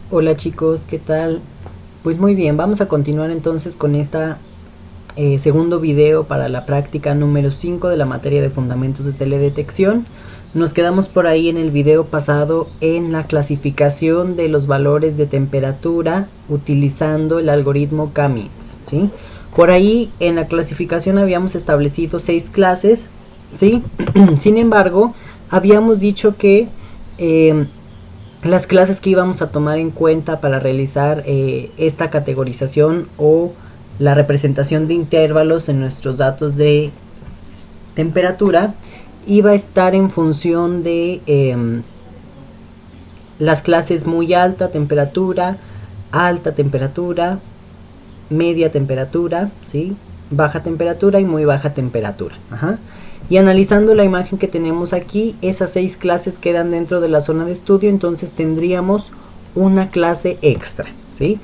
Hola chicos, ¿qué tal? Pues muy bien, vamos a continuar entonces con esta segundo video para la práctica número 5 de la materia de fundamentos de teledetección. Nos quedamos por ahí en el video pasado en la clasificación de los valores de temperatura utilizando el algoritmo K-means, ¿sí? Por ahí en la clasificación habíamos establecido 6 clases, ¿sí? Sin embargo, habíamos dicho que las clases que íbamos a tomar en cuenta para realizar esta categorización o la representación de intervalos en nuestros datos de temperatura iba a estar en función de las clases muy alta temperatura, media temperatura, ¿sí? Baja temperatura y muy baja temperatura. Ajá. Y analizando la imagen que tenemos aquí, esas 6 clases quedan dentro de la zona de estudio, entonces tendríamos una clase extra, ¿sí?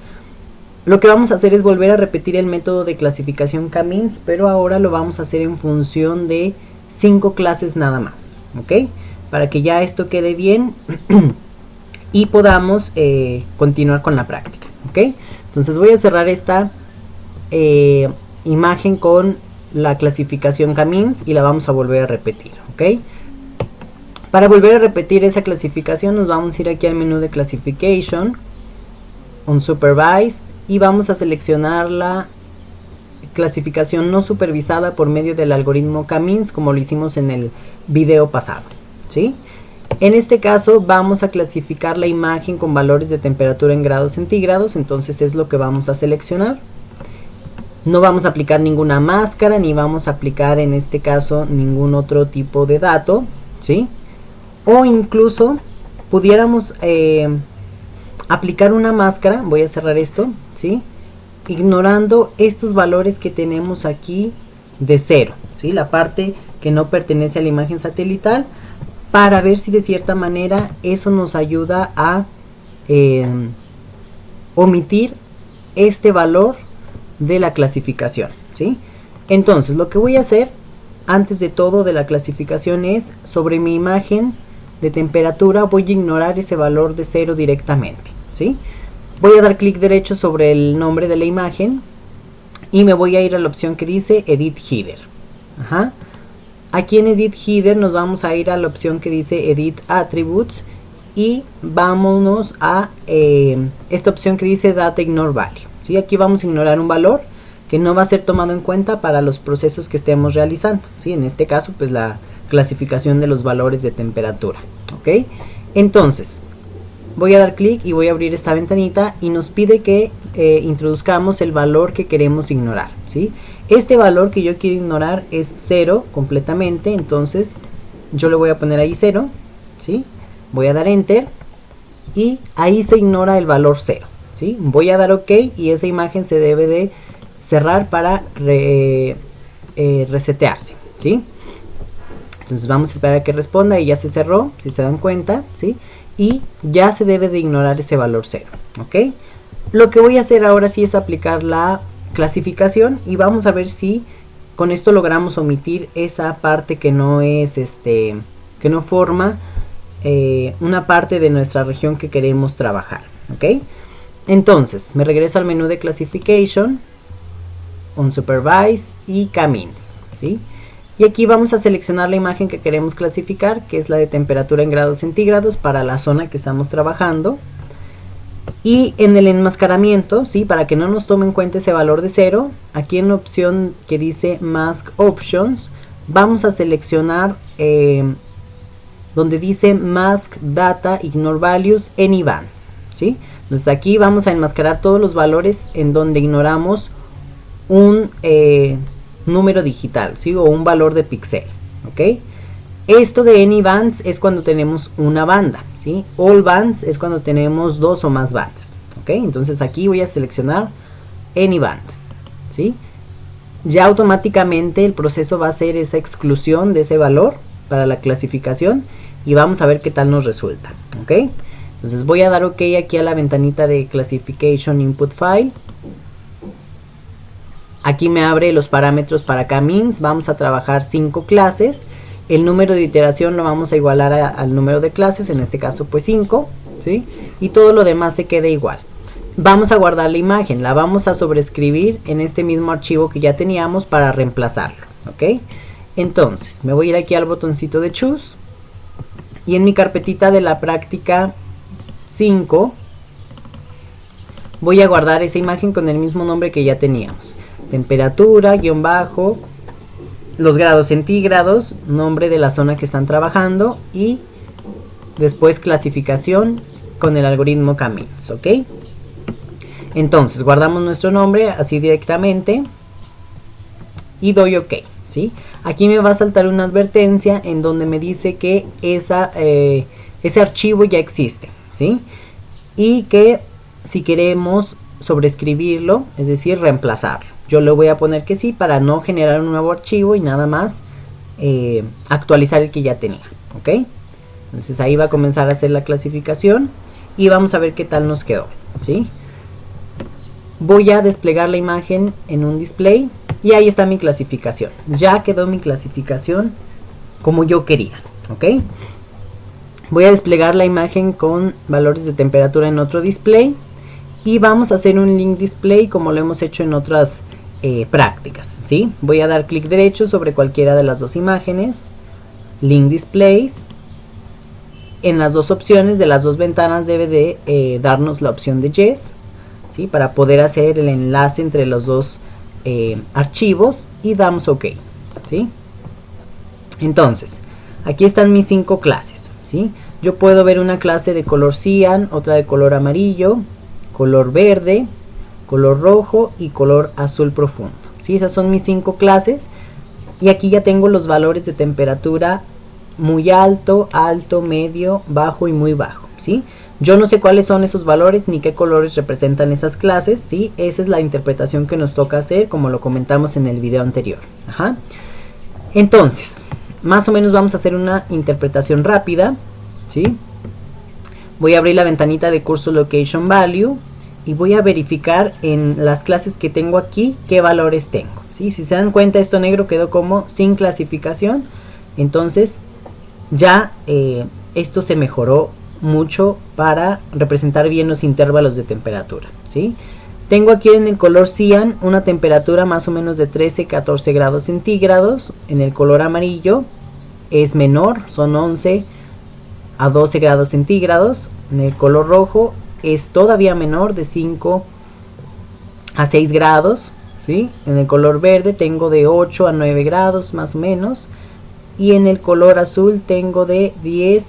Lo que vamos a hacer es volver a repetir el método de clasificación K-means, pero ahora lo vamos a hacer en función de 5 clases nada más, ¿ok? Para que ya esto quede bien y podamos continuar con la práctica, ¿ok? Entonces voy a cerrar esta imagen con la clasificación K-means y la vamos a volver a repetir, ¿ok? Para volver a repetir esa clasificación nos vamos a ir aquí al menú de Classification, Unsupervised, y vamos a seleccionar la clasificación no supervisada por medio del algoritmo K-means como lo hicimos en el video pasado, ¿sí? En este caso vamos a clasificar la imagen con valores de temperatura en grados centígrados, entonces es lo que vamos a seleccionar. No vamos a aplicar ninguna máscara, ni vamos a aplicar en este caso ningún otro tipo de dato, ¿sí? O incluso pudiéramos aplicar una máscara, voy a cerrar esto, ¿sí? Ignorando estos valores que tenemos aquí de 0, ¿sí? La parte que no pertenece a la imagen satelital, para ver si de cierta manera eso nos ayuda a omitir este valor de la clasificación, ¿sí? Entonces lo que voy a hacer antes de todo de la clasificación es, sobre mi imagen de temperatura voy a ignorar ese valor de 0 directamente, ¿sí? Voy a dar clic derecho sobre el nombre de la imagen y me voy a ir a la opción que dice Edit Header. Ajá. Aquí en Edit Header nos vamos a ir a la opción que dice Edit Attributes y vámonos a esta opción que dice Data Ignore Value, ¿sí? Aquí vamos a ignorar un valor que no va a ser tomado en cuenta para los procesos que estemos realizando, ¿sí? En este caso pues la clasificación de los valores de temperatura, ¿ok? Entonces voy a dar clic y voy a abrir esta ventanita y nos pide que introduzcamos el valor que queremos ignorar, ¿sí? Este valor que yo quiero ignorar es 0 completamente, entonces yo le voy a poner ahí 0, ¿sí? Voy a dar Enter y ahí se ignora el valor 0, ¿sí? Voy a dar OK y esa imagen se debe de cerrar para resetearse, ¿sí? Entonces vamos a esperar a que responda y ya se cerró, si se dan cuenta, ¿sí? Y ya se debe de ignorar ese valor 0, ¿ok? Lo que voy a hacer ahora sí es aplicar la clasificación y vamos a ver si con esto logramos omitir esa parte que no es que no forma una parte de nuestra región que queremos trabajar, ¿ok? Entonces me regreso al menú de Classification, Unsupervised y K-means, ¿sí? Y aquí vamos a seleccionar la imagen que queremos clasificar, que es la de temperatura en grados centígrados para la zona que estamos trabajando. Y en el enmascaramiento, ¿sí? Para que no nos tome en cuenta ese valor de 0, aquí en la opción que dice Mask Options, vamos a seleccionar donde dice Mask Data Ignore Values Any Bands, ¿sí? Entonces aquí vamos a enmascarar todos los valores en donde ignoramos un número digital, ¿sí? O un valor de píxel, ¿ok? Esto de Any Bands es cuando tenemos una banda, ¿sí? All Bands es cuando tenemos 2 o más bandas, ¿ok? Entonces aquí voy a seleccionar Any Band, ¿sí? Ya automáticamente el proceso va a hacer esa exclusión de ese valor para la clasificación y vamos a ver qué tal nos resulta, ¿ok? Entonces voy a dar OK aquí a la ventanita de Classification Input File. Aquí me abre los parámetros para K-means, vamos a trabajar 5 clases. El número de iteración lo vamos a igualar al número de clases, en este caso pues 5, ¿sí? Y todo lo demás se queda igual. Vamos a guardar la imagen, la vamos a sobreescribir en este mismo archivo que ya teníamos para reemplazarlo, ¿ok? Entonces, me voy a ir aquí al botoncito de Choose y en mi carpetita de la práctica 5 voy a guardar esa imagen con el mismo nombre que ya teníamos. Temperatura, guión bajo, los grados centígrados, nombre de la zona que están trabajando y después clasificación con el algoritmo Cummings, ¿ok? Entonces guardamos nuestro nombre así directamente y doy OK, ¿sí? Aquí me va a saltar una advertencia en donde me dice que ese archivo ya existe, ¿sí? Y que si queremos sobreescribirlo, es decir, reemplazarlo. Yo le voy a poner que sí para no generar un nuevo archivo y nada más actualizar el que ya tenía, ¿ok? Entonces ahí va a comenzar a hacer la clasificación y vamos a ver qué tal nos quedó, ¿sí? Voy a desplegar la imagen en un display y ahí está mi clasificación. Ya quedó mi clasificación como yo quería, ¿ok? Voy a desplegar la imagen con valores de temperatura en otro display y vamos a hacer un link display como lo hemos hecho en otras prácticas, ¿sí? Voy a dar clic derecho sobre cualquiera de las dos imágenes, link displays. En las dos opciones de las dos ventanas debe de darnos la opción de Yes, ¿sí? Para poder hacer el enlace entre los dos archivos y damos OK, ¿sí? Entonces, aquí están mis 5 clases, ¿sí? Yo puedo ver una clase de color cian, otra de color amarillo, color verde, color rojo y color azul profundo, ¿sí? Esas son mis 5 clases y aquí ya tengo los valores de temperatura muy alto, alto, medio, bajo y muy bajo, ¿sí? Yo no sé cuáles son esos valores ni qué colores representan esas clases, ¿sí? Esa es la interpretación que nos toca hacer, como lo comentamos en el video anterior. Ajá. Entonces, más o menos vamos a hacer una interpretación rápida, ¿sí? Voy a abrir la ventanita de Cursor Location Value y voy a verificar en las clases que tengo aquí qué valores tengo, ¿sí? Si se dan cuenta, esto negro quedó como sin clasificación, entonces ya esto se mejoró mucho para representar bien los intervalos de temperatura, ¿sí? Tengo aquí en el color cian una temperatura más o menos de 13-14 grados centígrados. En el color amarillo es menor, son 11 a 12 grados centígrados. En el color rojo es todavía menor, de 5 a 6 grados, ¿sí? En el color verde tengo de 8 a 9 grados más o menos. Y en el color azul tengo de 10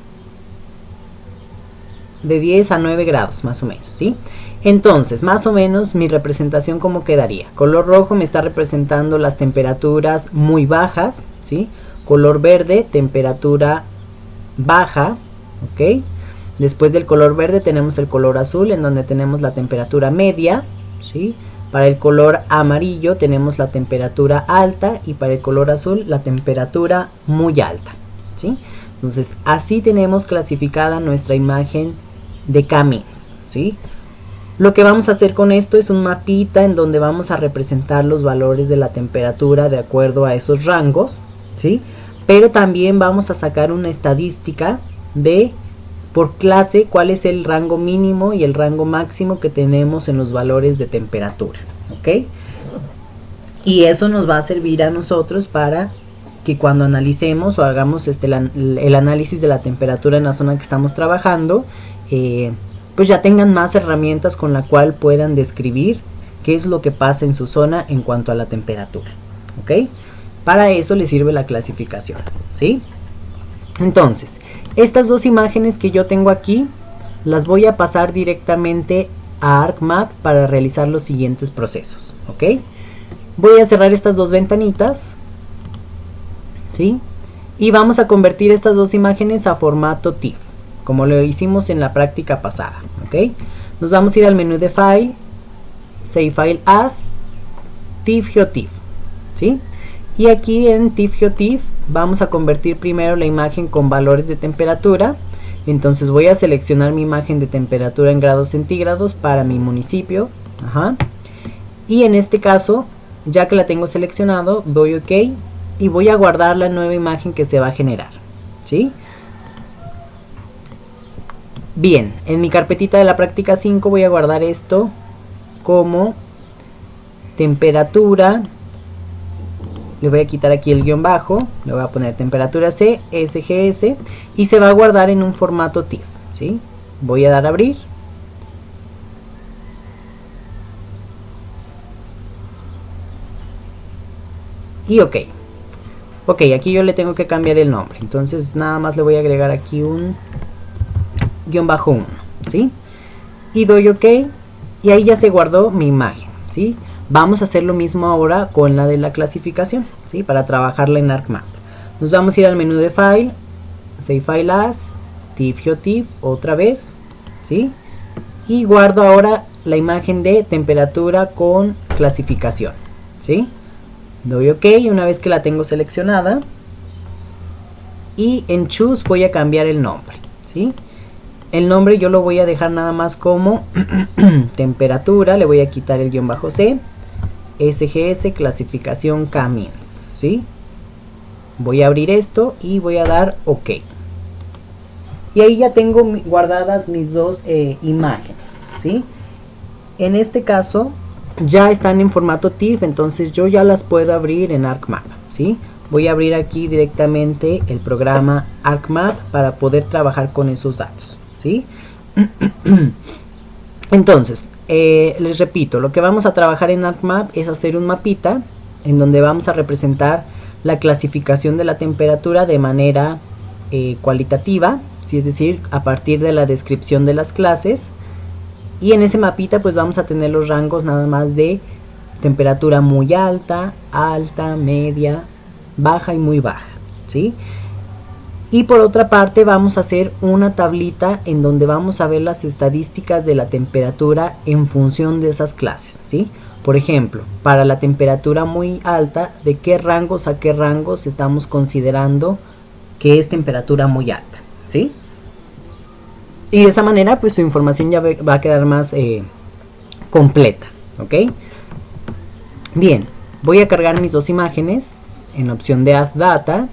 a 9 grados más o menos, ¿sí? Entonces, más o menos mi representación como quedaría. Color rojo me está representando las temperaturas muy bajas, ¿sí? Color verde, temperatura baja, ¿ok? Después del color verde tenemos el color azul en donde tenemos la temperatura media, ¿sí? Para el color amarillo tenemos la temperatura alta y para el color azul la temperatura muy alta, ¿sí? Entonces, así tenemos clasificada nuestra imagen de Cummings, ¿sí? Lo que vamos a hacer con esto es un mapita en donde vamos a representar los valores de la temperatura de acuerdo a esos rangos, ¿sí? Pero también vamos a sacar una estadística de por clase cuál es el rango mínimo y el rango máximo que tenemos en los valores de temperatura, ¿ok? Y eso nos va a servir a nosotros para que cuando analicemos o hagamos el análisis de la temperatura en la zona que estamos trabajando, pues ya tengan más herramientas con la cual puedan describir qué es lo que pasa en su zona en cuanto a la temperatura, ¿ok? Para eso les sirve la clasificación, ¿sí? Entonces, estas dos imágenes que yo tengo aquí las voy a pasar directamente a ArcMap para realizar los siguientes procesos, ¿ok? Voy a cerrar estas dos ventanitas, ¿sí? Y vamos a convertir estas dos imágenes a formato TIFF, como lo hicimos en la práctica pasada, ¿ok? Nos vamos a ir al menú de File, Save File As, TIFF GeoTIFF, ¿sí? Y aquí en TIFF GeoTIFF vamos a convertir primero la imagen con valores de temperatura. Entonces voy a seleccionar mi imagen de temperatura en grados centígrados para mi municipio. Ajá. Y en este caso, ya que la tengo seleccionado, doy OK y voy a guardar la nueva imagen que se va a generar, ¿sí? Bien, en mi carpetita de la práctica 5 voy a guardar esto como temperatura. Le voy a quitar aquí el guión bajo, le voy a poner temperatura C, SGS, y se va a guardar en un formato TIFF, ¿sí? Voy a dar a abrir. Y ok. Ok, aquí yo le tengo que cambiar el nombre, entonces nada más le voy a agregar aquí un guión bajo 1, ¿sí? Y doy ok, y ahí ya se guardó mi imagen, ¿sí? Vamos a hacer lo mismo ahora con la de la clasificación, ¿sí? Para trabajarla en ArcMap. Nos vamos a ir al menú de File, Save File As, TIFF GeoTIFF, otra vez, ¿sí? Y guardo ahora la imagen de temperatura con clasificación, ¿sí? Doy ok una vez que la tengo seleccionada. Y en Choose voy a cambiar el nombre, ¿sí? El nombre yo lo voy a dejar nada más como temperatura, le voy a quitar el guión bajo C, SGS, clasificación K-Means, ¿sí? Voy a abrir esto y voy a dar OK. Y ahí ya tengo guardadas mis dos imágenes, ¿sí? En este caso ya están en formato TIFF, entonces yo ya las puedo abrir en ArcMap, ¿sí? Voy a abrir aquí directamente el programa ArcMap para poder trabajar con esos datos, ¿sí? Entonces, les repito, lo que vamos a trabajar en ArcMap es hacer un mapita en donde vamos a representar la clasificación de la temperatura de manera cualitativa, ¿sí? Es decir, a partir de la descripción de las clases. Y en ese mapita pues vamos a tener los rangos nada más de temperatura muy alta, alta, media, baja y muy baja, ¿sí? Y por otra parte vamos a hacer una tablita en donde vamos a ver las estadísticas de la temperatura en función de esas clases, ¿sí? Por ejemplo, para la temperatura muy alta, ¿de qué rangos a qué rangos estamos considerando que es temperatura muy alta, ¿sí? Y de esa manera pues tu información ya va a quedar más completa, ¿ok? Bien, voy a cargar mis dos imágenes en la opción de Add Data.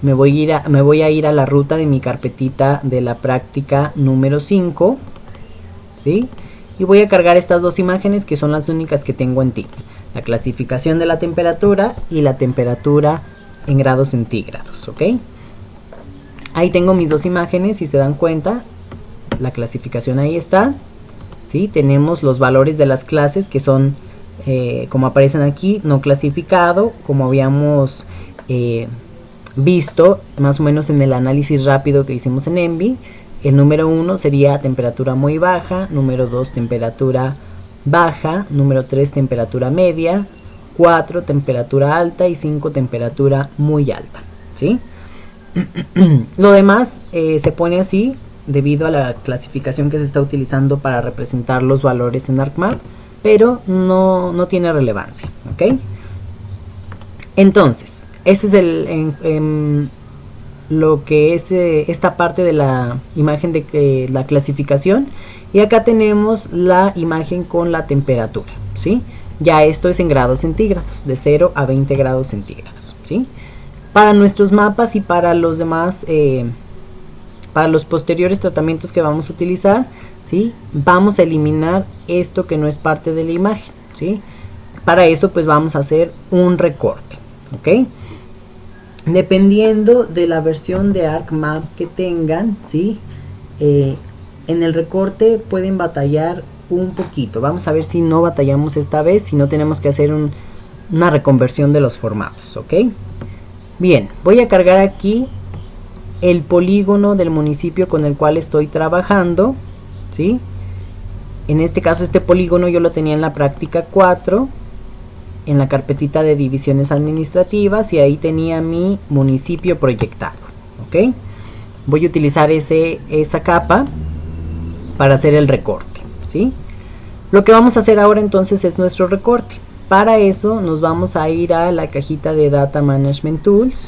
Me voy a ir a la ruta de mi carpetita de la práctica número 5, ¿sí? Y voy a cargar estas dos imágenes que son las únicas que tengo en TIFF. La clasificación de la temperatura y la temperatura en grados centígrados, ¿ok? Ahí tengo mis dos imágenes, si se dan cuenta, la clasificación ahí está, ¿sí? Tenemos los valores de las clases que son, como aparecen aquí, no clasificado, como habíamos visto más o menos en el análisis rápido que hicimos en ENVI. El número 1 sería temperatura muy baja, número 2 temperatura baja, número 3 temperatura media, 4 temperatura alta y 5 temperatura muy alta, ¿sí? Lo demás se pone así debido a la clasificación que se está utilizando para representar los valores en ArcMap, pero no tiene relevancia, ¿ok? Entonces, ese es lo que es esta parte de la imagen de la clasificación, y acá tenemos la imagen con la temperatura, ¿sí? Ya esto es en grados centígrados, de 0 a 20 grados centígrados, ¿sí? Para nuestros mapas y para los demás, para los posteriores tratamientos que vamos a utilizar, ¿sí? Vamos a eliminar esto que no es parte de la imagen, ¿sí? Para eso pues vamos a hacer un recorte, ¿ok? Dependiendo de la versión de ArcMap que tengan, ¿sí? En el recorte pueden batallar un poquito. Vamos a ver si no batallamos esta vez, si no tenemos que hacer una reconversión de los formatos, ¿ok? Bien, voy a cargar aquí el polígono del municipio con el cual estoy trabajando, ¿sí? En este caso este polígono yo lo tenía en la práctica 4, en la carpetita de divisiones administrativas, y ahí tenía mi municipio proyectado, ¿ok? Voy a utilizar esa capa para hacer el recorte, ¿sí? Lo que vamos a hacer ahora entonces es nuestro recorte. Para eso nos vamos a ir a la cajita de Data Management Tools.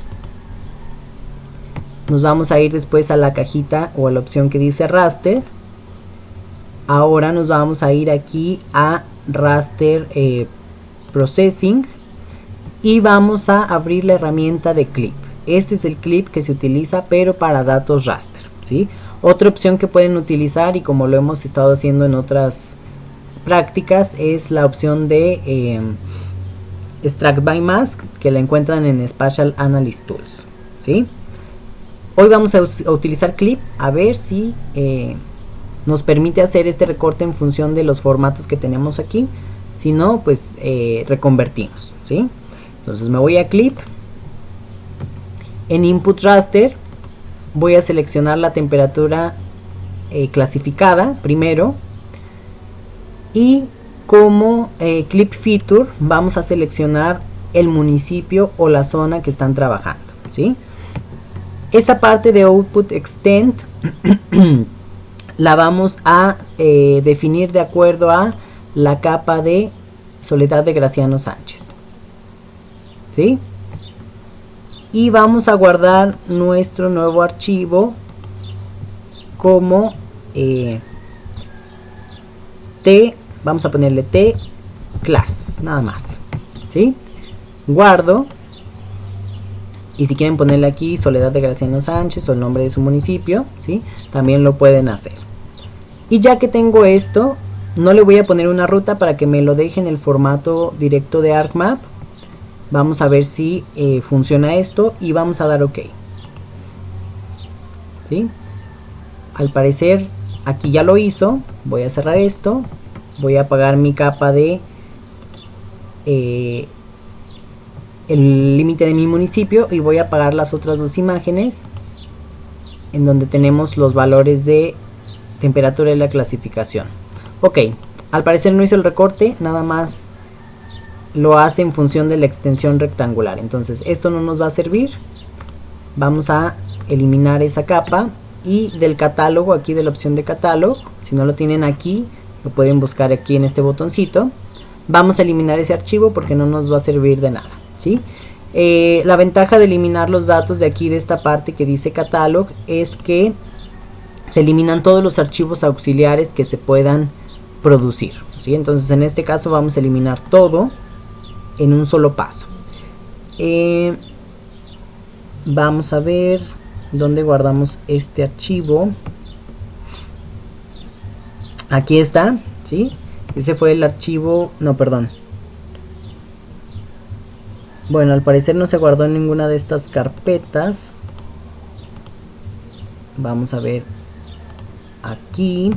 Nos vamos a ir después a la cajita o a la opción que dice Raster. Ahora nos vamos a ir aquí a Raster Processing y vamos a abrir la herramienta de clip. Este es el clip que se utiliza pero para datos raster, ¿sí? Otra opción que pueden utilizar, y como lo hemos estado haciendo en otras prácticas, es la opción de Extract by Mask, que la encuentran en Spatial Analysis Tools, ¿sí? Hoy vamos a utilizar Clip a ver si nos permite hacer este recorte en función de los formatos que tenemos aquí. Si no, pues reconvertimos, ¿sí? Entonces me voy a Clip. En Input Raster voy a seleccionar la temperatura clasificada primero. Y como Clip Feature vamos a seleccionar el municipio o la zona que están trabajando, ¿sí? Esta parte de Output Extent la vamos a definir de acuerdo a la capa de Soledad de Graciano Sánchez, ¿sí? Y vamos a guardar nuestro nuevo archivo como vamos a ponerle T class, nada más, ¿sí? Guardo. Y si quieren ponerle aquí Soledad de Graciano Sánchez o el nombre de su municipio, ¿sí? También lo pueden hacer. Y ya que tengo esto, no le voy a poner una ruta para que me lo deje en el formato directo de ArcMap. Vamos a ver si funciona esto y vamos a dar OK, ¿sí? Al parecer aquí ya lo hizo. Voy a cerrar esto. Voy a apagar mi capa de el límite de mi municipio y voy a apagar las otras dos imágenes en donde tenemos los valores de temperatura y la clasificación. Ok, al parecer no hizo el recorte, nada más lo hace en función de la extensión rectangular. Entonces esto no nos va a servir. Vamos a eliminar esa capa y del catálogo, aquí de la opción de catálogo, si no lo tienen aquí, lo pueden buscar aquí en este botoncito. Vamos a eliminar ese archivo porque no nos va a servir de nada, ¿sí? La ventaja de eliminar los datos de aquí de esta parte que dice catalog es que se eliminan todos los archivos auxiliares que se puedan producir, ¿sí? Entonces en este caso vamos a eliminar todo en un solo paso. Vamos a ver dónde guardamos este archivo. Aquí está, ¿sí? Ese fue el archivo, no, perdón. Bueno, al parecer no se guardó en ninguna de estas carpetas. Vamos a ver aquí.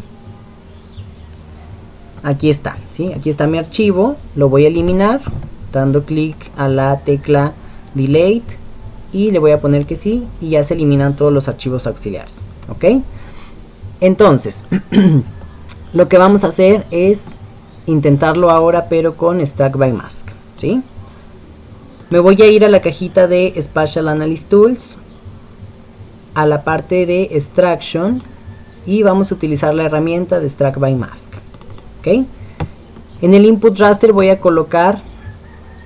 Aquí está, ¿sí? Aquí está mi archivo. Lo voy a eliminar dando clic a la tecla Delete y le voy a poner que sí y ya se eliminan todos los archivos auxiliares, ¿ok? Entonces, lo que vamos a hacer es intentarlo ahora pero con Extract by Mask, ¿sí? Me voy a ir a la cajita de Spatial Analysis Tools, a la parte de Extraction y vamos a utilizar la herramienta de Extract by Mask, ¿ok? En el Input Raster voy a colocar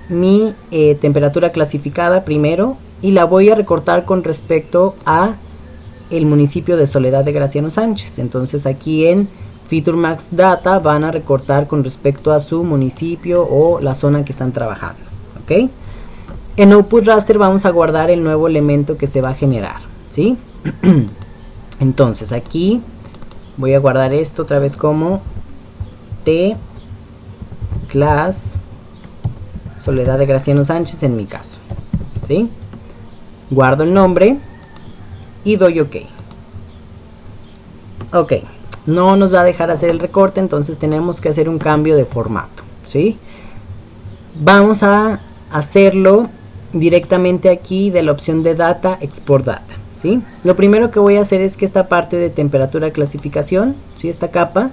mi temperatura clasificada primero y la voy a recortar con respecto a el municipio de Soledad de Graciano Sánchez. Entonces aquí en Feature Max Data van a recortar con respecto a su municipio o la zona que están trabajando, ¿ok? En Output Raster vamos a guardar el nuevo elemento que se va a generar, ¿sí? Entonces aquí voy a guardar esto otra vez como T class Soledad de Graciano Sánchez en mi caso, ¿sí? Guardo el nombre y doy OK. Ok, no nos va a dejar hacer el recorte, entonces tenemos que hacer un cambio de formato, ¿sí? Vamos a hacerlo directamente aquí de la opción de Data, Export Data, ¿sí? Lo primero que voy a hacer es que esta parte de temperatura clasificación, ¿sí? Esta capa,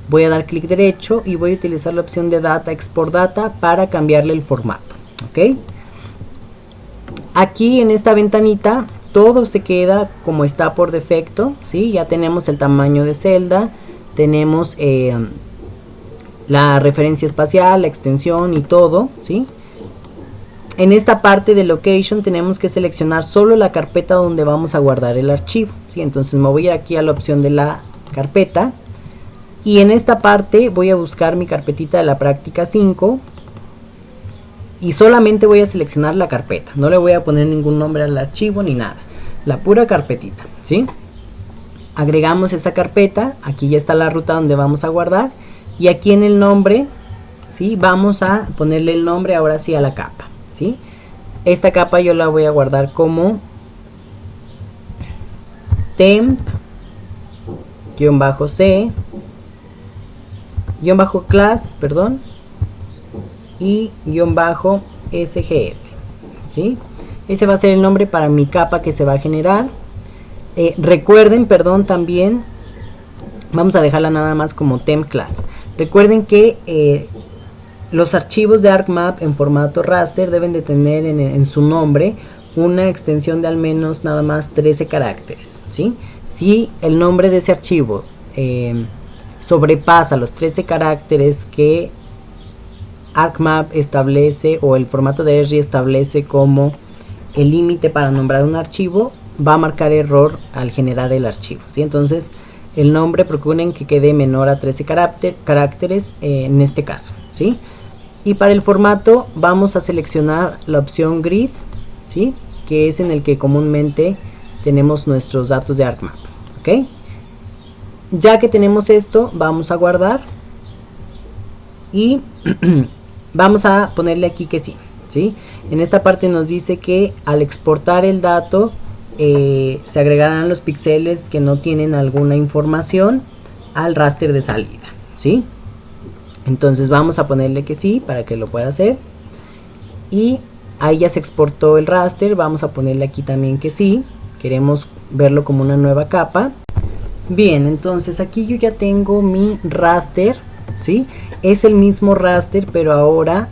voy a dar clic derecho y voy a utilizar la opción de Data, Export Data para cambiarle el formato, ¿ok? Aquí en esta ventanita todo se queda como está por defecto, ¿sí? Ya tenemos el tamaño de celda, tenemos la referencia espacial, la extensión y todo, ¿sí? En esta parte de Location tenemos que seleccionar solo la carpeta donde vamos a guardar el archivo, ¿sí? Entonces me voy aquí a la opción de la carpeta y en esta parte voy a buscar mi carpetita de la práctica 5 y solamente voy a seleccionar la carpeta, no le voy a poner ningún nombre al archivo ni nada, la pura carpetita, ¿sí? agregamos esta carpeta, aquí ya está la ruta donde vamos a guardar, y aquí en el nombre, ¿sí? Vamos a ponerle el nombre ahora sí a la capa, ¿sí? Esta capa yo la voy a guardar como temp-c-class, perdón, y -sgs, ¿sí? Ese va a ser el nombre para mi capa que se va a generar. Recuerden, perdón, también vamos a dejarla nada más como temp class. Recuerden que los archivos de ArcMap en formato raster deben de tener en su nombre una extensión de al menos nada más 13 caracteres, ¿sí? Si el nombre de ese archivo sobrepasa los 13 caracteres que ArcMap establece, o el formato de Esri establece como el límite para nombrar un archivo, va a marcar error al generar el archivo, ¿sí? Entonces el nombre procuren que quede menor a 13 caracteres en este caso, ¿sí? Y para el formato vamos a seleccionar la opción grid, ¿sí? Que es en el que comúnmente tenemos nuestros datos de ArcMap, ¿ok? Ya que tenemos esto, vamos a guardar y vamos a ponerle aquí que sí, ¿sí? En esta parte nos dice que al exportar el dato se agregarán los píxeles que no tienen alguna información al raster de salida, ¿sí? Entonces vamos a ponerle que sí para que lo pueda hacer, y ahí ya se exportó el raster. Vamos a ponerle aquí también que sí, queremos verlo como una nueva capa. Bien, entonces aquí yo ya tengo mi raster, ¿sí? Es el mismo raster, pero ahora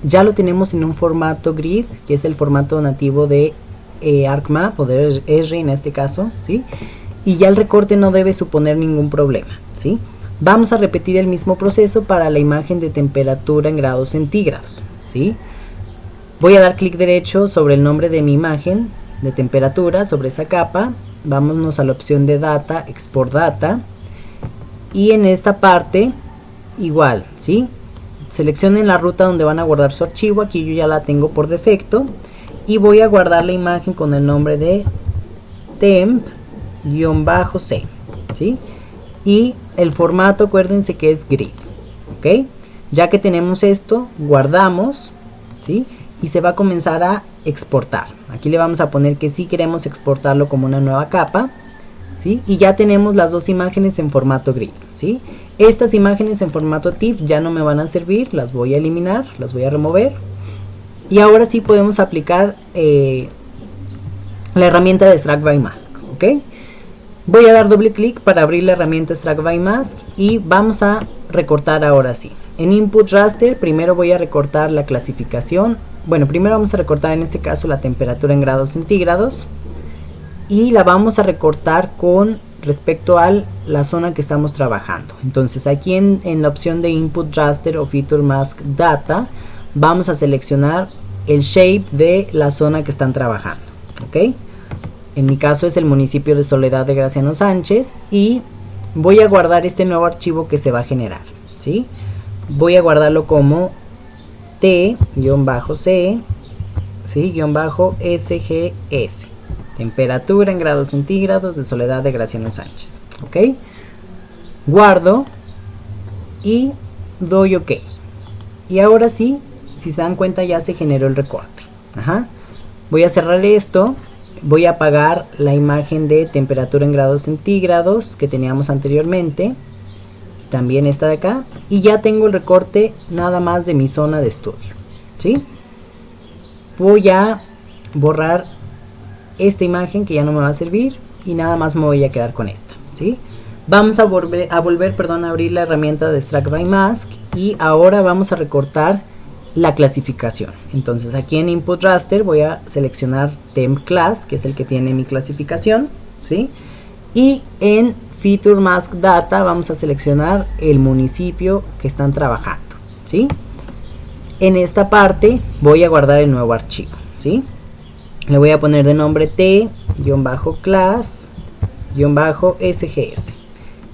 ya lo tenemos en un formato grid, que es el formato nativo de ArcMap o de Esri en este caso, ¿sí? Y ya el recorte no debe suponer ningún problema, ¿sí? Vamos a repetir el mismo proceso para la imagen de temperatura en grados centígrados, ¿sí? Voy a dar clic derecho sobre el nombre de mi imagen de temperatura, sobre esa capa. Vámonos a la opción de data, export data, y en esta parte igual, ¿sí? Seleccionen la ruta donde van a guardar su archivo. Aquí yo ya la tengo por defecto, y voy a guardar la imagen con el nombre de temp-c, ¿sí? Y el formato, acuérdense que es grid, ¿ok? Ya que tenemos esto, guardamos, ¿sí? Y se va a comenzar a exportar. Aquí le vamos a poner que sí queremos exportarlo como una nueva capa, ¿sí? Y ya tenemos las dos imágenes en formato grid, ¿sí? Estas imágenes en formato TIFF ya no me van a servir, las voy a eliminar, las voy a remover. Y ahora sí podemos aplicar la herramienta de Extract by Mask, ¿ok? Voy a dar doble clic para abrir la herramienta Extract by Mask y vamos a recortar ahora sí. En Input Raster primero voy a recortar la clasificación. Bueno, primero vamos a recortar en este caso la temperatura en grados centígrados, y la vamos a recortar con respecto a la zona que estamos trabajando. Entonces aquí en la opción de Input Raster o Feature Mask Data vamos a seleccionar el shape de la zona que están trabajando, ¿ok? En mi caso es el municipio de Soledad de Graciano Sánchez, y voy a guardar este nuevo archivo que se va a generar, ¿sí? Voy a guardarlo como t-c, ¿sí? -sgs, temperatura en grados centígrados de Soledad de Graciano Sánchez, ¿ok? Guardo y doy OK. Y ahora sí, si se dan cuenta, ya se generó el recorte. Voy a cerrar esto. Voy a apagar la imagen de temperatura en grados centígrados que teníamos anteriormente, también esta de acá, y ya tengo el recorte nada más de mi zona de estudio, ¿sí? Voy a borrar esta imagen que ya no me va a servir, y nada más me voy a quedar con esta, ¿sí? Vamos a volver a abrir la herramienta de Extract by Mask, y ahora vamos a recortar la clasificación. Entonces aquí en Input Raster voy a seleccionar Temp Class, que es el que tiene mi clasificación, ¿sí? Y en Feature Mask Data vamos a seleccionar el municipio que están trabajando, ¿sí? En esta parte voy a guardar el nuevo archivo, ¿sí? Le voy a poner de nombre t-class-sgs,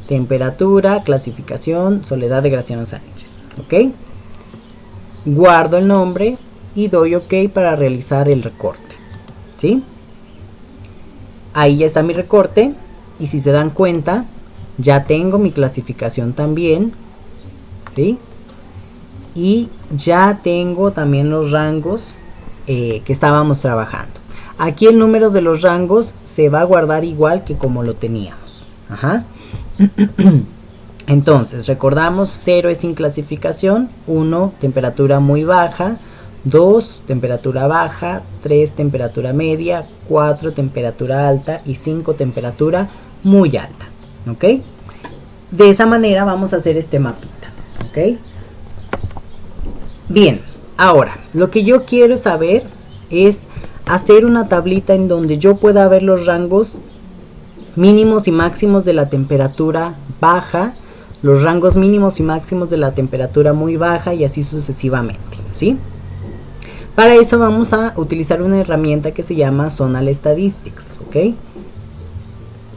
temperatura, clasificación, Soledad de Graciano Sánchez, ¿ok? Guardo el nombre y doy OK para realizar el recorte, ¿sí? Ahí ya está mi recorte. y si se dan cuenta, ya tengo mi clasificación también, ¿sí? Y ya tengo también los rangos que estábamos trabajando. Aquí el número de los rangos se va a guardar igual que como lo teníamos. Ajá. Entonces, recordamos, 0 es sin clasificación, 1, temperatura muy baja, 2, temperatura baja, 3, temperatura media, 4, temperatura alta y 5, temperatura muy alta. ¿Ok? De esa manera vamos a hacer este mapita. ¿Ok? Bien, ahora, lo que yo quiero saber es hacer una tablita en donde yo pueda ver los rangos mínimos y máximos de la temperatura baja, los rangos mínimos y máximos de la temperatura muy baja y así sucesivamente, ¿sí? Para eso vamos a utilizar una herramienta que se llama Zonal Statistics, ¿ok?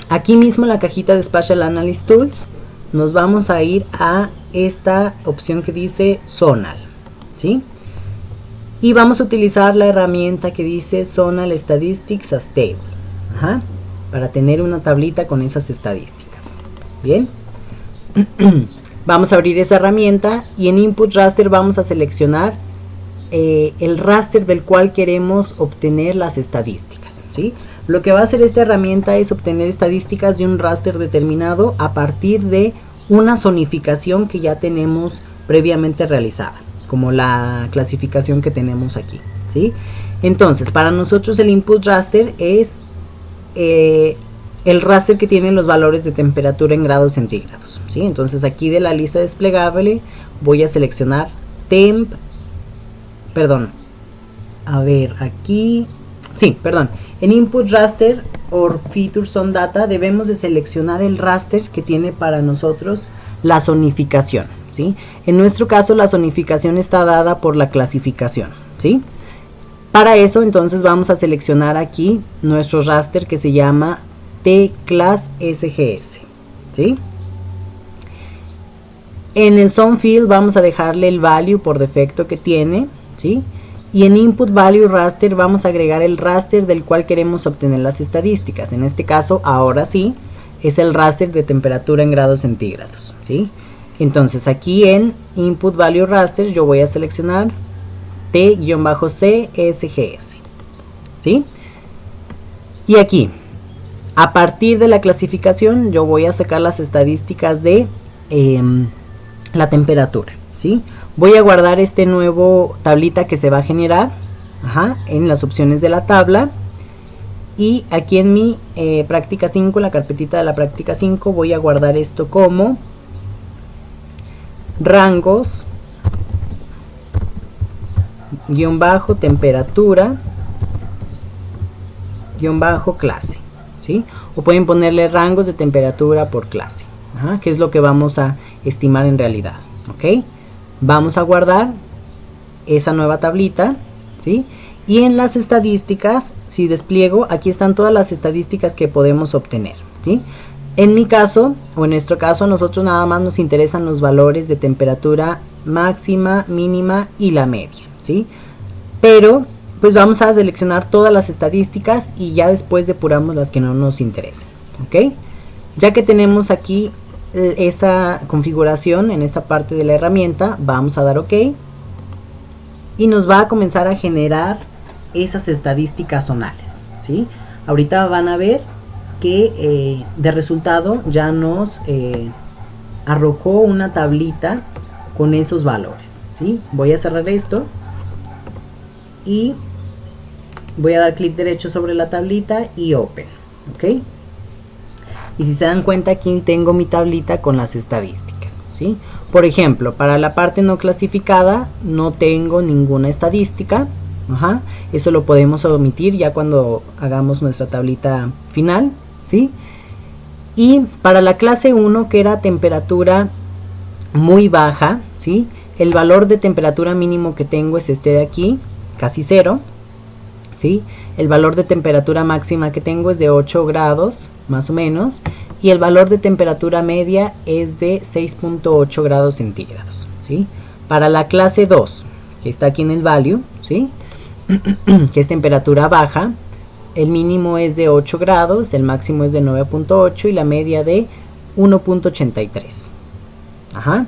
Aquí mismo en la cajita de Spatial Analysis Tools nos vamos a ir a esta opción que dice Zonal, ¿sí? Y vamos a utilizar la herramienta que dice Zonal Statistics as Table, ajá, para tener una tablita con esas estadísticas. Bien. Vamos a abrir esa herramienta y en Input Raster vamos a seleccionar el raster del cual queremos obtener las estadísticas, ¿sí? Lo que va a hacer esta herramienta es obtener estadísticas de un raster determinado a partir de una zonificación que ya tenemos previamente realizada, como la clasificación que tenemos aquí, ¿sí? Entonces, para nosotros el Input Raster es el raster que tiene los valores de temperatura en grados centígrados, ¿sí? Entonces aquí de la lista desplegable voy a seleccionar temp, perdón, a ver, aquí, sí, perdón, en Input Raster or Features on Data debemos de seleccionar el raster que tiene para nosotros la zonificación, ¿sí? En nuestro caso la zonificación está dada por la clasificación, ¿sí? Para eso entonces vamos a seleccionar aquí nuestro raster que se llama T-Class SGS, ¿sí? En el Zone Field vamos a dejarle el value por defecto que tiene, ¿sí? Y en Input Value Raster vamos a agregar el raster del cual queremos obtener las estadísticas. En este caso, ahora sí, es el raster de temperatura en grados centígrados, ¿sí? Entonces aquí en Input Value Raster yo voy a seleccionar T-C SGS, ¿sí? Y aquí, a partir de la clasificación, yo voy a sacar las estadísticas de la temperatura, ¿sí? Voy a guardar este nuevo tablita que se va a generar, ajá, en las opciones de la tabla. Y aquí en mi práctica 5, la carpetita de la práctica 5, voy a guardar esto como rangos guión bajo temperatura guión bajo clase, ¿sí? O pueden ponerle rangos de temperatura por clase, ajá, que es lo que vamos a estimar en realidad, ¿ok? Vamos a guardar esa nueva tablita, ¿sí? Y en las estadísticas, si despliego, aquí están todas las estadísticas que podemos obtener, ¿sí? En mi caso, o en nuestro caso, a nosotros nada más nos interesan los valores de temperatura máxima, mínima y la media, ¿sí? Pero, pues vamos a seleccionar todas las estadísticas y ya después depuramos las que no nos interesan, ¿ok? Ya que tenemos aquí esta configuración en esta parte de la herramienta, vamos a dar OK y nos va a comenzar a generar esas estadísticas zonales, ¿sí? Ahorita van a ver que de resultado ya nos arrojó una tablita con esos valores, ¿sí? Voy a cerrar esto y voy a dar clic derecho sobre la tablita y Open, ¿ok? Y si se dan cuenta, aquí tengo mi tablita con las estadísticas, ¿sí? Por ejemplo, para la parte no clasificada no tengo ninguna estadística, ajá, eso lo podemos omitir ya cuando hagamos nuestra tablita final, ¿sí? Y para la clase 1, que era temperatura muy baja, ¿sí? El valor de temperatura mínimo que tengo es este de aquí, casi 0, ¿sí? El valor de temperatura máxima que tengo es de 8 grados, más o menos, y el valor de temperatura media es de 6.8 grados centígrados, ¿sí? Para la clase 2, que está aquí en el value, ¿sí? Que es temperatura baja, el mínimo es de 8 grados, el máximo es de 9.8 y la media de 1.83. Ajá.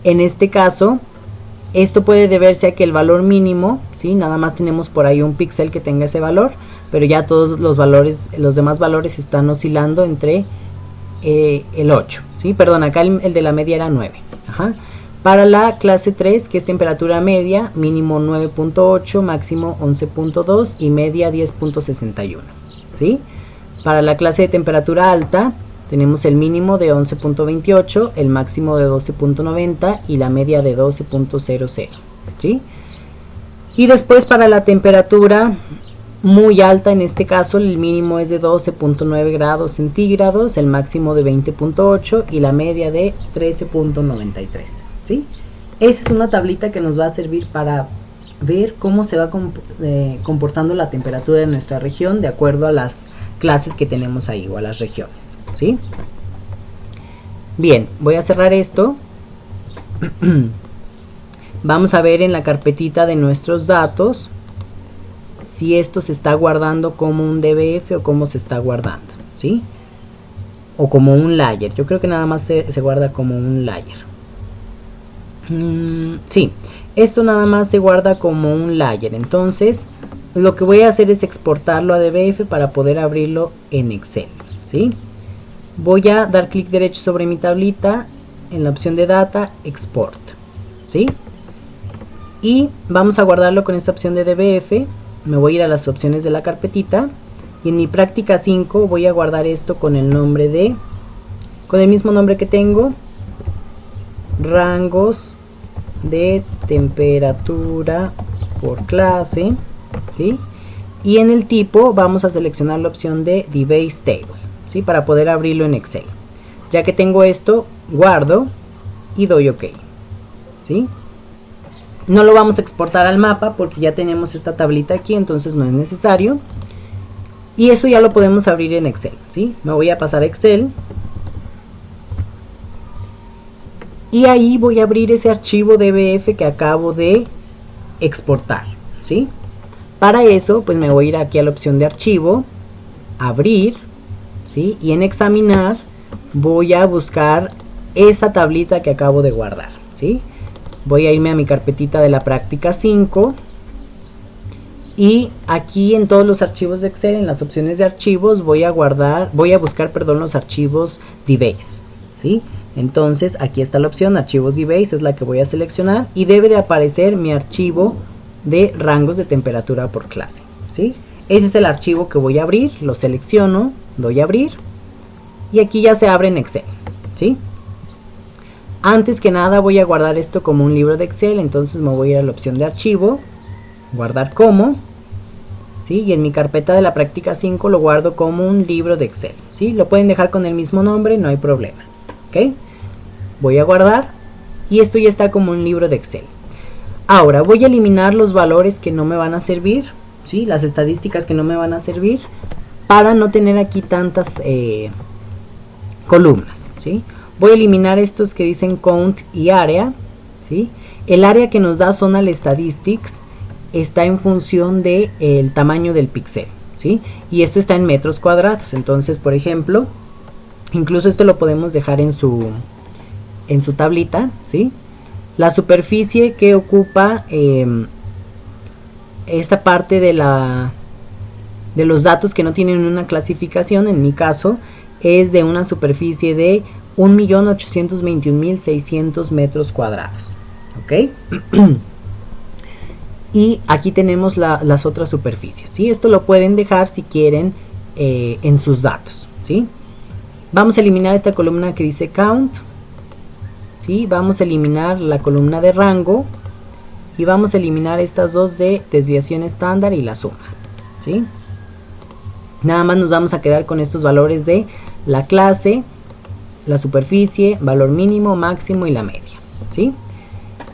En este caso, esto puede deberse a que el valor mínimo, ¿sí? Nada más tenemos por ahí un píxel que tenga ese valor, pero ya todos los valores, los demás valores están oscilando entre el 8, ¿sí? Perdón, acá el de la media era 9. Ajá. Para la clase 3, que es temperatura media, mínimo 9.8, máximo 11.2 y media 10.61, ¿sí? Para la clase de temperatura alta, tenemos el mínimo de 11.28, el máximo de 12.90 y la media de 12.00, ¿sí? Y después para la temperatura muy alta, en este caso el mínimo es de 12.9 grados centígrados, el máximo de 20.8 y la media de 13.93, ¿sí? Esa es una tablita que nos va a servir para ver cómo se va comportando la temperatura de nuestra región de acuerdo a las clases que tenemos ahí o a las regiones, ¿sí? Bien, voy a cerrar esto. Vamos a ver en la carpetita de nuestros datos si esto se está guardando como un DBF o cómo se está guardando, ¿sí? O como un layer. Yo creo que nada más se guarda como un layer. Sí, esto nada más se guarda como un layer. Entonces, lo que voy a hacer es exportarlo a DBF para poder abrirlo en Excel, ¿sí? Voy a dar clic derecho sobre mi tablita en la opción de Data, Export, ¿sí? Y vamos a guardarlo con esta opción de DBF. Me voy a ir a las opciones de la carpetita y en mi práctica 5 voy a guardar esto con el nombre de, con el mismo nombre que tengo, rangos de temperatura por clase, ¿sí? Y en el tipo vamos a seleccionar la opción de DBase Table, ¿sí? Para poder abrirlo en Excel. Ya que tengo esto, guardo y doy OK, ¿sí? No lo vamos a exportar al mapa porque ya tenemos esta tablita aquí, entonces no es necesario. Y eso ya lo podemos abrir en Excel, ¿sí? Me voy a pasar a Excel. Y ahí voy a abrir ese archivo DBF que acabo de exportar, ¿sí? Para eso, pues me voy a ir aquí a la opción de archivo, abrir, ¿sí? Y en examinar voy a buscar esa tablita que acabo de guardar, ¿sí? Voy a irme a mi carpetita de la práctica 5 y aquí en todos los archivos de Excel, en las opciones de archivos, voy a buscar los archivos DBase, ¿sí? Entonces aquí está la opción archivos DBase, es la que voy a seleccionar y debe de aparecer mi archivo de rangos de temperatura por clase, ¿sí? Ese es el archivo que voy a abrir, lo selecciono, doy a abrir y aquí ya se abre en Excel, ¿sí? Antes que nada voy a guardar esto como un libro de Excel, entonces me voy a ir a la opción de archivo, guardar como, ¿sí? Y en mi carpeta de la práctica 5 lo guardo como un libro de Excel, ¿sí? Lo pueden dejar con el mismo nombre, no hay problema, ¿ok? Voy a guardar y esto ya está como un libro de Excel. Ahora voy a eliminar los valores que no me van a servir, ¿sí? Las estadísticas que no me van a servir para no tener aquí tantas columnas, ¿sí? Voy a eliminar estos que dicen count y área, ¿sí? El área que nos da Zonal Statistics está en función de el tamaño del píxel, ¿sí? Y esto está en metros cuadrados. Entonces, por ejemplo, incluso esto lo podemos dejar en su tablita, ¿sí? La superficie que ocupa esta parte de los datos que no tienen una clasificación, en mi caso, es de una superficie de 1.821.600 metros cuadrados, ¿ok? Y aquí tenemos las otras superficies, ¿sí? Esto lo pueden dejar si quieren en sus datos, ¿sí? Vamos a eliminar esta columna que dice count, ¿sí? Vamos a eliminar la columna de rango y vamos a eliminar estas dos de desviación estándar y la suma, ¿sí? Nada más nos vamos a quedar con estos valores de la clase, la superficie, valor mínimo, máximo y la media, ¿sí?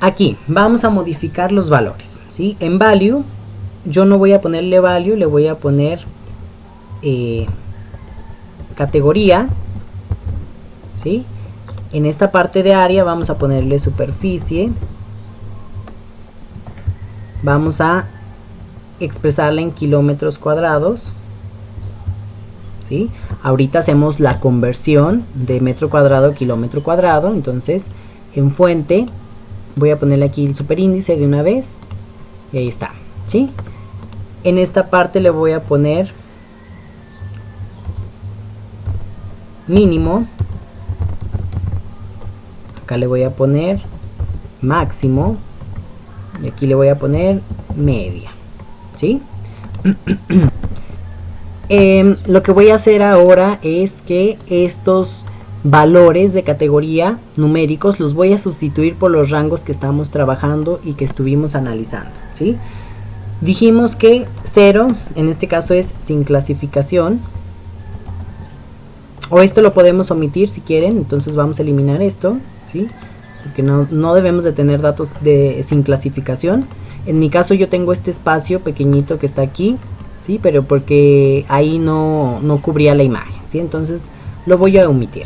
Aquí vamos a modificar los valores, ¿sí? En value, yo no voy a ponerle value, le voy a poner categoría, ¿sí? En esta parte de área vamos a ponerle superficie, vamos a expresarla en kilómetros cuadrados, ¿sí? Ahorita hacemos la conversión de metro cuadrado a kilómetro cuadrado. Entonces en fuente voy a ponerle aquí el superíndice de una vez y ahí está, ¿sí? En esta parte le voy a poner mínimo, acá le voy a poner máximo y aquí le voy a poner media, ¿sí? Lo que voy a hacer ahora es que estos valores de categoría numéricos los voy a sustituir por los rangos que estamos trabajando y que estuvimos analizando, ¿sí? Dijimos que 0 en este caso es sin clasificación, o esto lo podemos omitir si quieren. Entonces vamos a eliminar esto, ¿sí? Porque no debemos de tener datos sin clasificación. En mi caso yo tengo este espacio pequeñito que está aquí, ¿sí? Pero porque ahí no cubría la imagen, ¿sí? Entonces lo voy a omitir.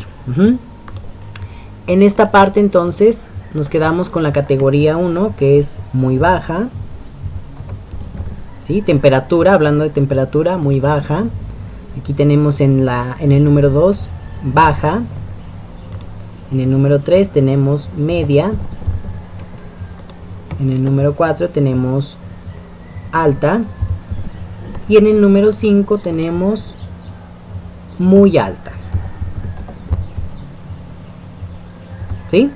En esta parte entonces nos quedamos con la categoría 1, que es muy baja, ¿sí? Temperatura, hablando de temperatura, muy baja. Aquí tenemos en el número 2 baja, en el número 3 tenemos media, en el número 4 tenemos alta y en el número 5 tenemos muy alta, ¿sí?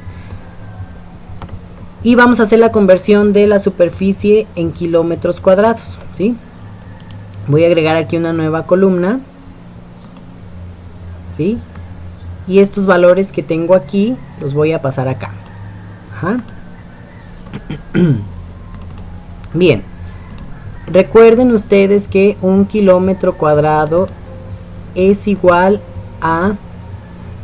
Y vamos a hacer la conversión de la superficie en kilómetros cuadrados, ¿sí? Voy a agregar aquí una nueva columna, ¿sí? Y estos valores que tengo aquí los voy a pasar acá. Ajá. Bien, recuerden ustedes que un kilómetro cuadrado es igual a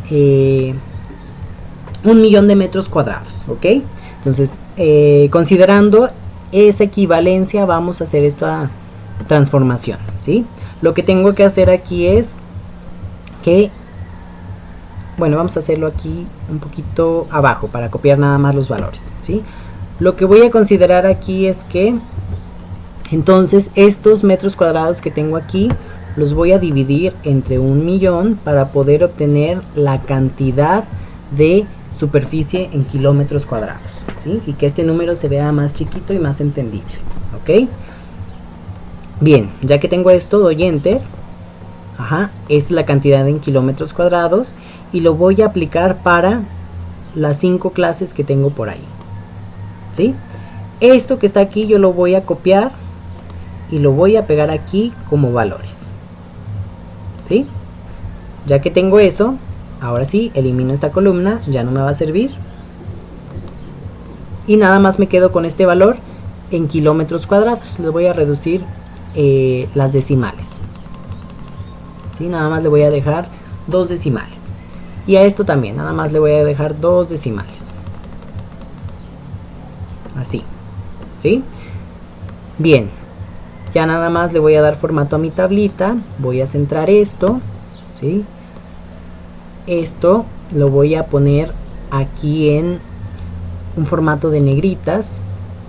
1.000.000 de metros cuadrados, ¿ok? Entonces, considerando esa equivalencia, vamos a hacer esta transformación, ¿sí? Lo que tengo que hacer aquí es que, bueno, vamos a hacerlo aquí un poquito abajo para copiar nada más los valores, ¿sí? Lo que voy a considerar aquí es que entonces estos metros cuadrados que tengo aquí los voy a dividir entre 1.000.000 para poder obtener la cantidad de superficie en kilómetros cuadrados, ¿sí? Y que este número se vea más chiquito y más entendible, ¿ok? Bien, ya que tengo esto, doy enter. Ajá, esta es la cantidad en kilómetros cuadrados y lo voy a aplicar para las 5 clases que tengo por ahí, ¿sí? Esto que está aquí yo lo voy a copiar y lo voy a pegar aquí como valores, ¿sí? Ya que tengo eso, ahora sí, elimino esta columna, ya no me va a servir. Y nada más me quedo con este valor en kilómetros cuadrados. Le voy a reducir las decimales, ¿sí? Nada más le voy a dejar 2 decimales. Y a esto también, nada más le voy a dejar 2 decimales. Así, ¿sí? Bien, ya nada más le voy a dar formato a mi tablita. Voy a centrar esto, ¿sí? Esto lo voy a poner aquí en un formato de negritas,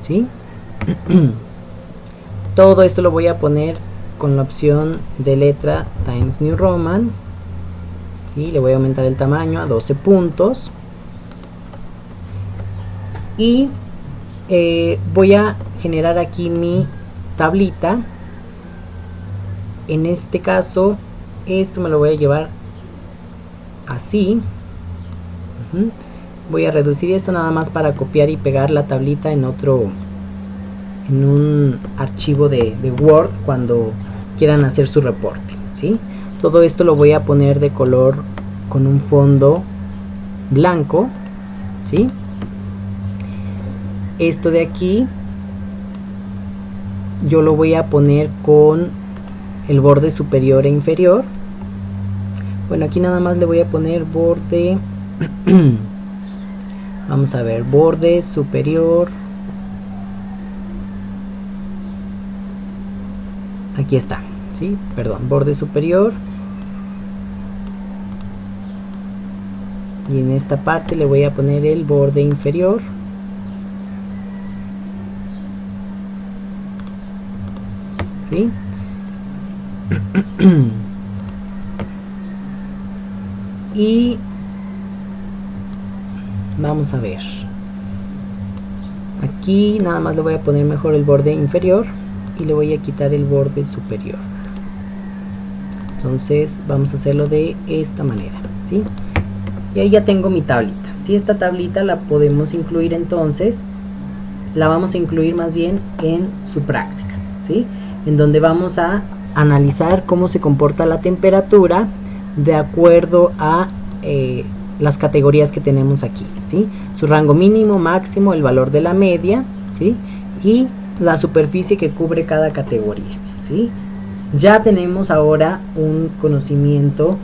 ¿sí? Todo esto lo voy a poner con la opción de letra Times New Roman, ¿sí? Le voy a aumentar el tamaño a 12 puntos y voy a generar aquí mi tablita. En este caso esto me lo voy a llevar así. Voy a reducir esto nada más para copiar y pegar la tablita en un archivo de Word cuando quieran hacer su reporte, ¿sí? Todo esto lo voy a poner de color con un fondo blanco, ¿sí? Esto de aquí yo lo voy a poner con el borde superior e inferior. Bueno, aquí nada más le voy a poner borde vamos a ver, borde superior, aquí está, ¿sí? Perdón, borde superior, y en esta parte le voy a poner el borde inferior. ¿sí? Y vamos a ver, aquí nada más le voy a poner mejor el borde inferior y le voy a quitar el borde superior. Entonces vamos a hacerlo de esta manera, ¿sí? Y ahí ya tengo mi tablita. Si esta tablita la podemos incluir, entonces la vamos a incluir más bien en su práctica, ¿sí? En donde vamos a analizar cómo se comporta la temperatura de acuerdo a las categorías que tenemos aquí, ¿sí? Su rango mínimo, máximo, el valor de la media, ¿sí? Y la superficie que cubre cada categoría, ¿sí? Ya tenemos ahora un conocimiento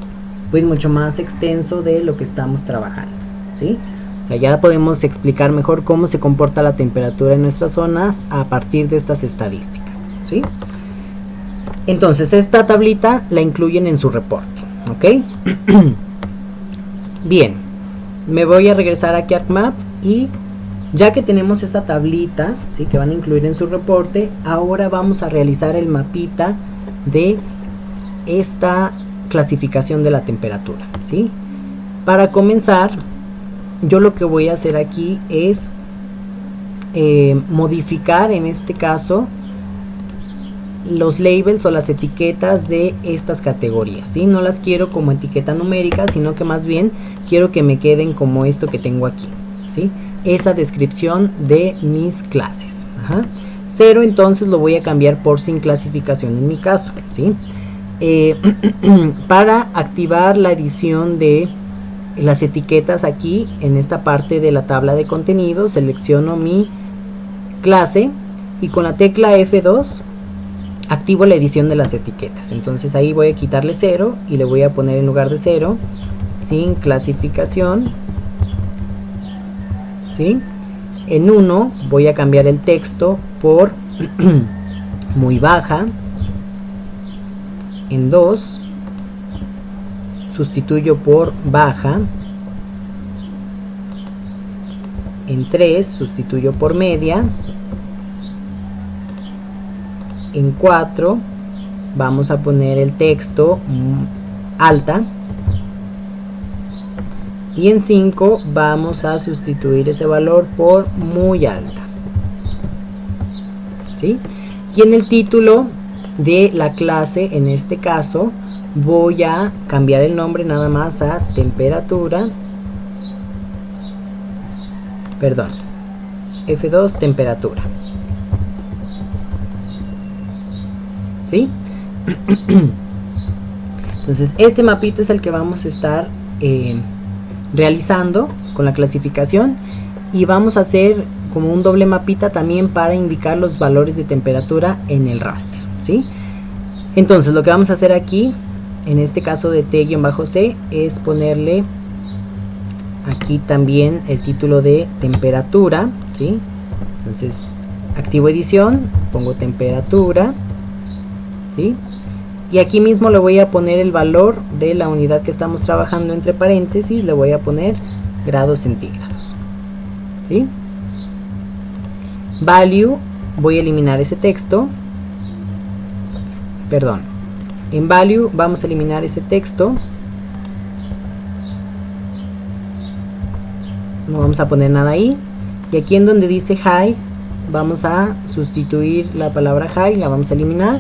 pues mucho más extenso de lo que estamos trabajando, ¿sí? O sea, ya podemos explicar mejor cómo se comporta la temperatura en nuestras zonas a partir de estas estadísticas, ¿sí? Entonces esta tablita la incluyen en su reporte, ¿ok? Bien, me voy a regresar aquí a ArcMap y ya que tenemos esa tablita, ¿sí?, que van a incluir en su reporte, ahora vamos a realizar el mapita de esta clasificación de la temperatura, ¿sí? Para comenzar, yo lo que voy a hacer aquí es modificar en este caso los labels o las etiquetas de estas categorías, ¿sí? No las quiero como etiqueta numérica, sino que más bien quiero que me queden como esto que tengo aquí, ¿sí? Esa descripción de mis clases. Ajá. 0 entonces lo voy a cambiar por sin clasificación en mi caso, ¿sí? Para activar la edición de las etiquetas aquí en esta parte de la tabla de contenido, selecciono mi clase y con la tecla F2 activo la edición de las etiquetas. Entonces ahí voy a quitarle 0 y le voy a poner en lugar de 0 sin clasificación, ¿sí? En 1 voy a cambiar el texto por muy baja. En 2 sustituyo por baja. En 3 sustituyo por media. En 4 vamos a poner el texto alta. Y en 5 vamos a sustituir ese valor por muy alta, ¿sí? Y en el título de la clase, en este caso, voy a cambiar el nombre nada más a temperatura, perdón, F2 temperatura, ¿sí? Entonces este mapita es el que vamos a estar realizando con la clasificación, y vamos a hacer como un doble mapita también para indicar los valores de temperatura en el raster, ¿sí? Entonces lo que vamos a hacer aquí en este caso de T-C es ponerle aquí también el título de temperatura, ¿sí? Entonces activo edición, pongo temperatura, ¿sí? Y aquí mismo le voy a poner el valor de la unidad que estamos trabajando, entre paréntesis le voy a poner grados centígrados, ¿sí? Value, voy a eliminar ese texto, perdón, en value vamos a eliminar ese texto, no vamos a poner nada ahí, y aquí en donde dice high vamos a sustituir la palabra high, la vamos a eliminar,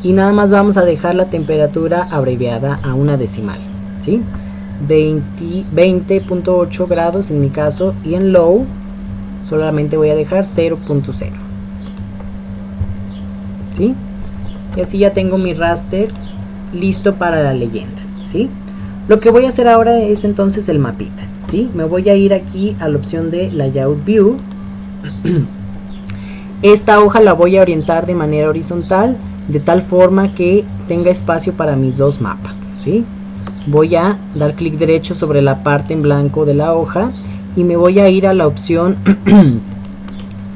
y nada más vamos a dejar la temperatura abreviada a una decimal, ¿sí? 20.8 grados en mi caso, y en low solamente voy a dejar 0.0, ¿sí? Y así ya tengo mi raster listo para la leyenda, ¿sí? Lo que voy a hacer ahora es entonces el mapita, ¿sí? Me voy a ir aquí a la opción de Layout View. Esta hoja la voy a orientar de manera horizontal, de tal forma que tenga espacio para mis dos mapas, ¿sí? Voy a dar clic derecho sobre la parte en blanco de la hoja y me voy a ir a la opción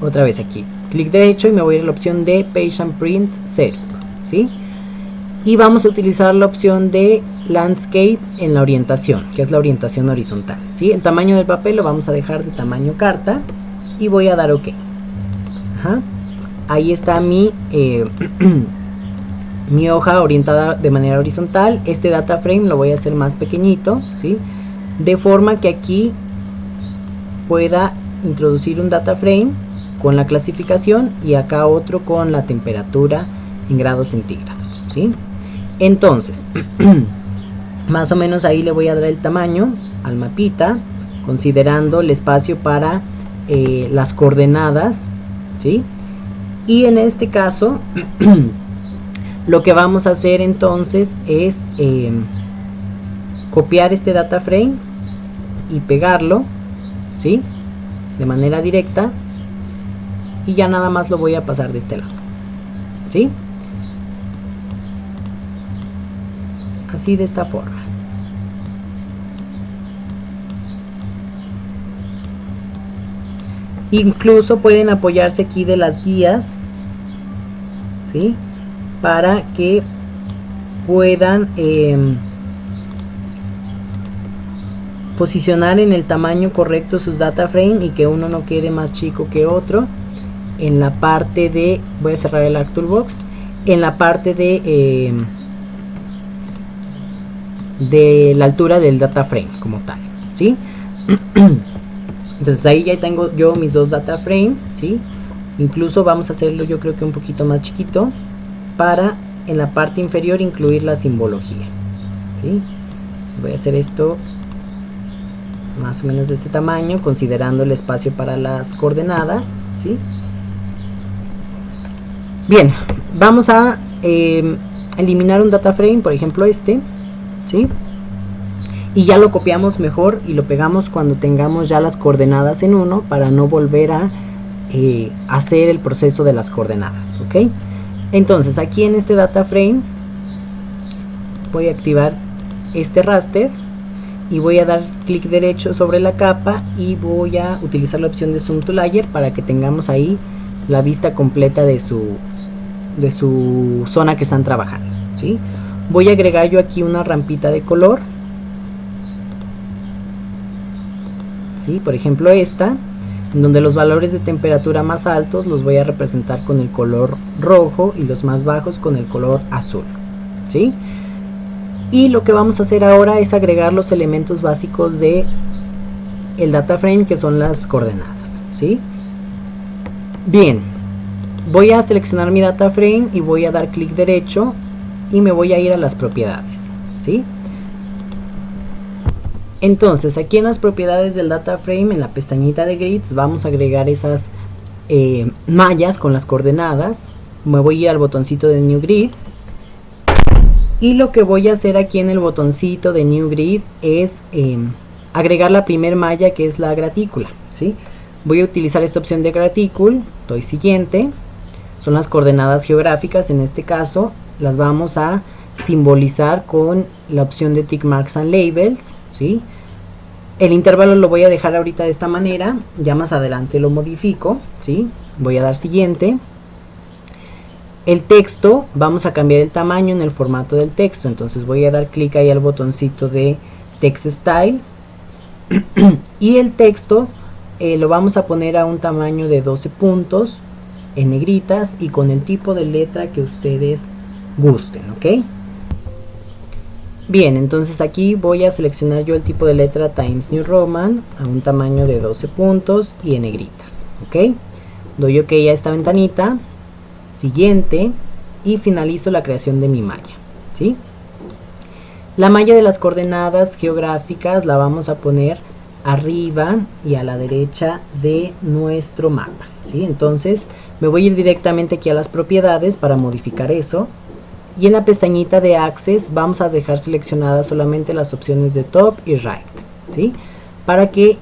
otra vez aquí, clic derecho, y me voy a ir a la opción de Page and Print Setup, ¿sí? Y vamos a utilizar la opción de Landscape en la orientación, que es la orientación horizontal, ¿sí? El tamaño del papel lo vamos a dejar de tamaño carta y voy a dar OK. Ajá. Ahí está mi mi hoja orientada de manera horizontal. Este data frame lo voy a hacer más pequeñito, ¿sí? De forma que aquí pueda introducir un data frame con la clasificación y acá otro con la temperatura en grados centígrados, ¿sí? Entonces, más o menos ahí le voy a dar el tamaño al mapita, considerando el espacio para las coordenadas, ¿sí? Y en este caso lo que vamos a hacer entonces es copiar este data frame y pegarlo, ¿sí? De manera directa, y ya nada más lo voy a pasar de este lado, ¿sí? Así, de esta forma. Incluso pueden apoyarse aquí de las guías, ¿sí? Para que puedan posicionar en el tamaño correcto sus data frame y que uno no quede más chico que otro. En la parte de, voy a cerrar el Arc Toolbox, en la parte de la altura del data frame como tal, ¿sí? Entonces ahí ya tengo yo mis dos data frame, ¿sí? Incluso vamos a hacerlo, yo creo que un poquito más chiquito, para en la parte inferior incluir la simbología, ¿sí? Entonces voy a hacer esto más o menos de este tamaño, considerando el espacio para las coordenadas, ¿sí? Bien, vamos a eliminar un data frame, por ejemplo este, ¿sí? Y ya lo copiamos mejor y lo pegamos cuando tengamos ya las coordenadas en uno, para no volver a hacer el proceso de las coordenadas, ¿ok? Entonces aquí en este data frame voy a activar este raster y voy a dar clic derecho sobre la capa y voy a utilizar la opción de Zoom to Layer para que tengamos ahí la vista completa de su zona que están trabajando, ¿sí? Voy a agregar yo aquí una rampita de color, ¿sí? Por ejemplo esta, en donde los valores de temperatura más altos los voy a representar con el color rojo y los más bajos con el color azul, ¿sí? Y lo que vamos a hacer ahora es agregar los elementos básicos de el data frame, que son las coordenadas, ¿sí? Bien, voy a seleccionar mi data frame y voy a dar clic derecho y me voy a ir a las propiedades, ¿sí? Entonces aquí en las propiedades del data frame, en la pestañita de grids, vamos a agregar esas mallas con las coordenadas. Me voy a ir al botoncito de New Grid, y lo que voy a hacer aquí en el botoncito de New Grid es agregar la primer malla, que es la gratícula, ¿sí? Voy a utilizar esta opción de Graticle, doy siguiente, son las coordenadas geográficas. En este caso las vamos a simbolizar con la opción de Tick Marks and Labels, ¿sí? El intervalo lo voy a dejar ahorita de esta manera, ya más adelante lo modifico, ¿sí? Voy a dar siguiente. El texto, vamos a cambiar el tamaño en el formato del texto, entonces voy a dar clic ahí al botoncito de Text Style y el texto lo vamos a poner a un tamaño de 12 puntos en negritas y con el tipo de letra que ustedes gusten, ¿ok? Bien, entonces aquí voy a seleccionar yo el tipo de letra Times New Roman a un tamaño de 12 puntos y en negritas, ¿ok? Doy OK a esta ventanita, siguiente, y finalizo la creación de mi malla, ¿sí? La malla de las coordenadas geográficas la vamos a poner arriba y a la derecha de nuestro mapa, ¿sí? Entonces me voy a ir directamente aquí a las propiedades para modificar eso. Y en la pestañita de Access vamos a dejar seleccionadas solamente las opciones de Top y Right, ¿sí? Para que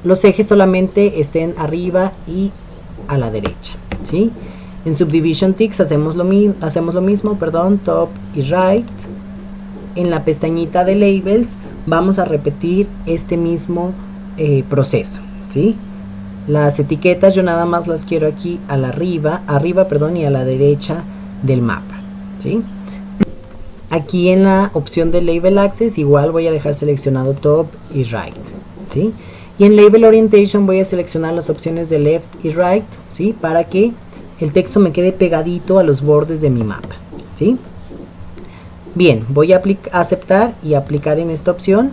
los ejes solamente estén arriba y a la derecha, ¿sí? En Subdivision Ticks hacemos lo mismo, Top y Right. En la pestañita de Labels vamos a repetir este mismo proceso, ¿sí? Las etiquetas yo nada más las quiero aquí a la arriba, y a la derecha del mapa, ¿sí? Aquí en la opción de Label Access igual voy a dejar seleccionado Top y Right, ¿sí? Y en Label Orientation voy a seleccionar las opciones de Left y Right, ¿sí? Para que el texto me quede pegadito a los bordes de mi mapa, ¿sí? Bien, voy a aceptar y aplicar en esta opción,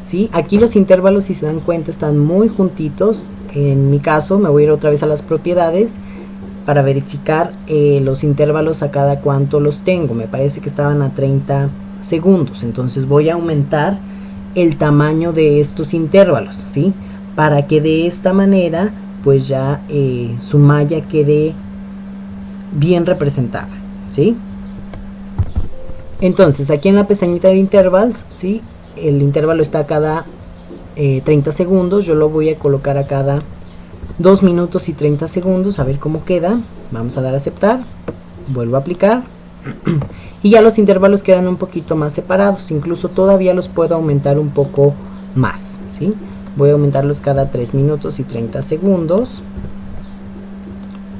¿sí? Aquí los intervalos, si se dan cuenta, están muy juntitos. En mi caso me voy a ir otra vez a las propiedades para verificar los intervalos a cada cuánto los tengo. Me parece que estaban a 30 segundos, entonces voy a aumentar el tamaño de estos intervalos, ¿sí? Para que de esta manera pues ya su malla quede bien representada, ¿sí? Entonces aquí en la pestañita de intervals, ¿sí? El intervalo está a cada 30 segundos, yo lo voy a colocar a cada 2 minutos y 30 segundos, a ver cómo queda. Vamos a dar a aceptar, vuelvo a aplicar y ya los intervalos quedan un poquito más separados, incluso todavía los puedo aumentar un poco más, ¿sí? Voy a aumentarlos cada 3 minutos y 30 segundos,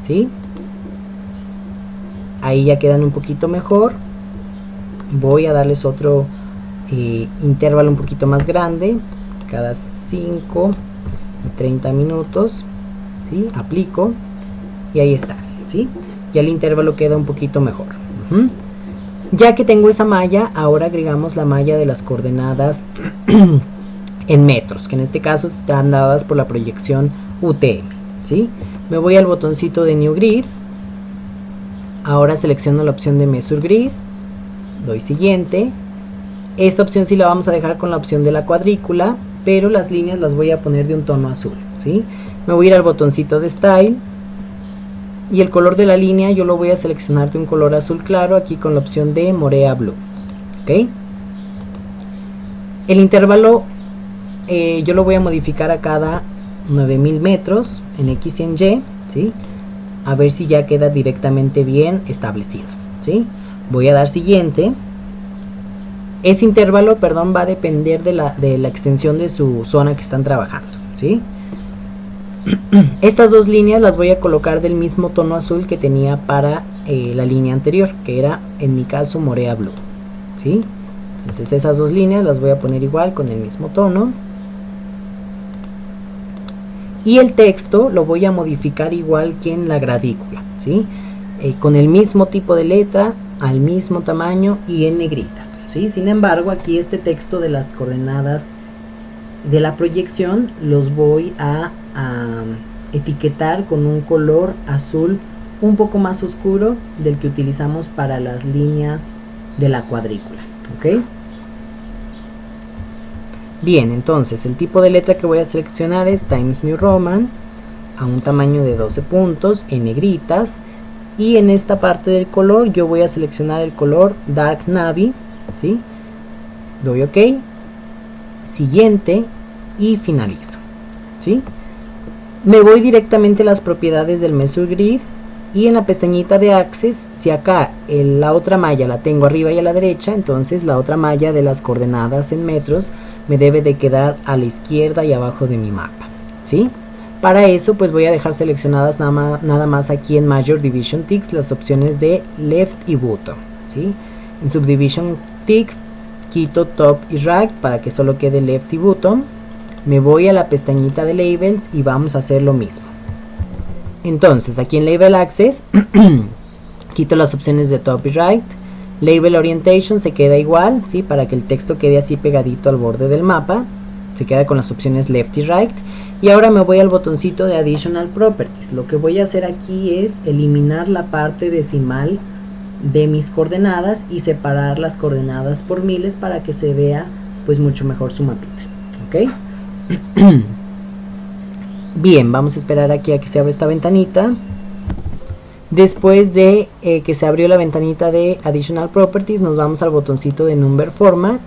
¿sí? Ahí ya quedan un poquito mejor. Voy a darles otro intervalo un poquito más grande, cada 5 y 30 minutos, ¿sí? Aplico y ahí está, ¿sí? Ya el intervalo queda un poquito mejor. Ya que tengo esa malla, ahora agregamos la malla de las coordenadas en metros, que en este caso están dadas por la proyección UTM, ¿sí? Me voy al botoncito de New Grid, ahora selecciono la opción de Measure Grid, doy siguiente. Esta opción sí la vamos a dejar con la opción de la cuadrícula, pero las líneas las voy a poner de un tono azul, ¿sí? Me voy a ir al botoncito de Style y el color de la línea yo lo voy a seleccionar de un color azul claro, aquí con la opción de Morea Blue, ¿ok? El intervalo yo lo voy a modificar a cada 9000 metros en X y en Y, ¿sí? A ver si ya queda directamente bien establecido, ¿sí? Voy a dar siguiente. Ese intervalo, perdón, va a depender de la extensión de su zona que están trabajando, ¿sí? Estas dos líneas las voy a colocar del mismo tono azul que tenía para la línea anterior, que era en mi caso Morea Blue, ¿sí? Entonces esas dos líneas las voy a poner igual con el mismo tono. Y el texto lo voy a modificar igual que en la gradícula, ¿sí? Con el mismo tipo de letra, al mismo tamaño y en negritas, ¿sí? Sin embargo, aquí este texto de las coordenadas de la proyección los voy a etiquetar con un color azul un poco más oscuro del que utilizamos para las líneas de la cuadrícula, ¿ok? Bien, entonces el tipo de letra que voy a seleccionar es Times New Roman a un tamaño de 12 puntos en negritas, y en esta parte del color yo voy a seleccionar el color Dark Navy, ¿sí? Doy OK, siguiente y finalizo, ¿sí? Me voy directamente a las propiedades del Measure Grid y en la pestañita de Access, si acá la otra malla la tengo arriba y a la derecha, entonces la otra malla de las coordenadas en metros me debe de quedar a la izquierda y abajo de mi mapa, ¿sí? Para eso pues voy a dejar seleccionadas nada más aquí en Major Division Ticks las opciones de Left y Bottom, ¿sí? En Subdivision Ticks quito Top y Right para que solo quede Left y Bottom. Me voy a la pestañita de Labels y vamos a hacer lo mismo. Entonces aquí en Label Access quito las opciones de Top y Right. Label Orientation se queda igual, ¿sí? Para que el texto quede así pegadito al borde del mapa. Se queda con las opciones Left y Right. Y ahora me voy al botoncito de Additional Properties. Lo que voy a hacer aquí es eliminar la parte decimal de mis coordenadas y separar las coordenadas por miles para que se vea pues mucho mejor su mapita, ¿ok? Bien, vamos a esperar aquí a que se abra esta ventanita. Después de que se abrió la ventanita de Additional Properties, nos vamos al botoncito de Number Format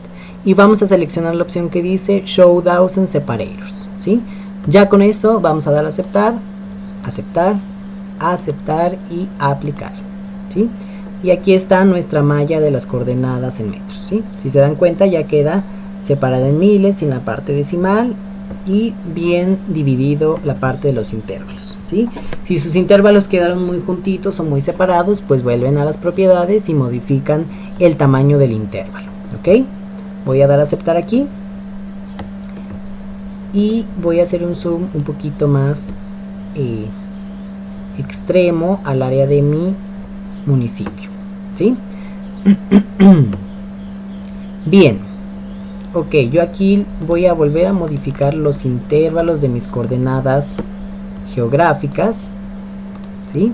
y vamos a seleccionar la opción que dice Show Thousand Separators, ¿sí? Ya con eso vamos a dar a aceptar, aceptar, aceptar y aplicar, ¿sí? Y aquí está nuestra malla de las coordenadas en metros, ¿sí? Si se dan cuenta ya queda separada en miles sin la parte decimal y bien dividido la parte de los intervalos, ¿sí? Si sus intervalos quedaron muy juntitos o muy separados, pues vuelven a las propiedades y modifican el tamaño del intervalo, ¿ok? Voy a dar a aceptar aquí y voy a hacer un zoom un poquito más extremo al área de mi municipio, ¿sí? Bien, ok, yo aquí voy a volver a modificar los intervalos de mis coordenadas geográficas, ¿sí?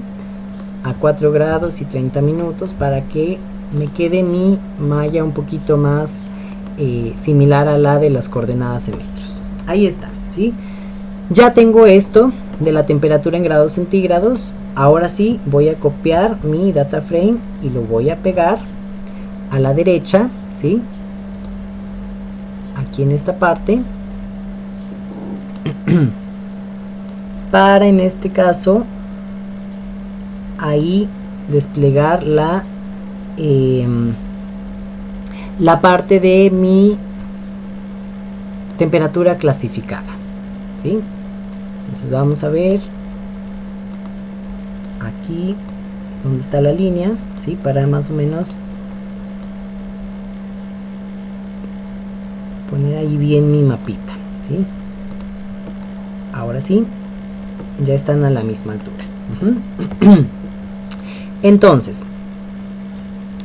A 4 grados y 30 minutos para que me quede mi malla un poquito más similar a la de las coordenadas en metros. Ahí está, ¿sí? Ya tengo esto de la temperatura en grados centígrados. Ahora sí voy a copiar mi data frame y lo voy a pegar a la derecha, ¿sí? Aquí en esta parte para, en este caso, ahí desplegar la parte de mi temperatura clasificada, ¿sí? Entonces vamos a ver aquí donde está la línea, ¿sí? Para más o menos poner ahí bien mi mapita, ¿sí? Ahora sí, ya están a la misma altura. Entonces,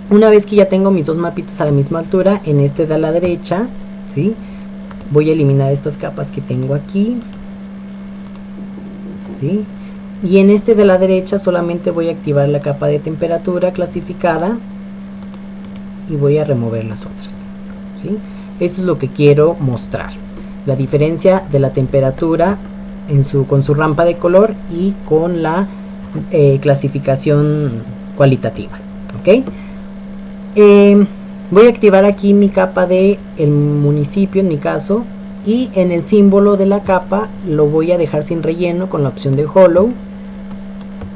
una vez que ya tengo mis dos mapitas a la misma altura, en este de a la derecha, ¿sí? Voy a eliminar estas capas que tengo aquí, ¿sí? Y en este de la derecha solamente voy a activar la capa de temperatura clasificada y voy a remover las otras, ¿sí? Eso es lo que quiero mostrar, la diferencia de la temperatura con su rampa de color y con la clasificación cualitativa, ¿ok? Voy a activar aquí mi capa de el municipio en mi caso, y en el símbolo de la capa lo voy a dejar sin relleno con la opción de Hollow,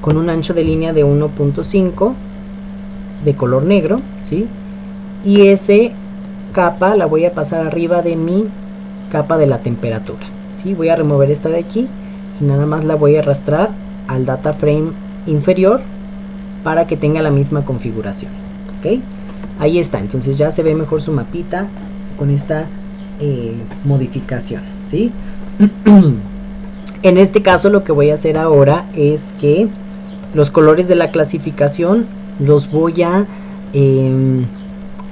con un ancho de línea de 1.5 de color negro, ¿sí? Y ese capa la voy a pasar arriba de mi capa de la temperatura, ¿sí? Voy a remover esta de aquí y nada más la voy a arrastrar al data frame inferior para que tenga la misma configuración, ¿ok? Ahí está, entonces ya se ve mejor su mapita con esta modificación, ¿sí? En este caso lo que voy a hacer ahora es que los colores de la clasificación los voy a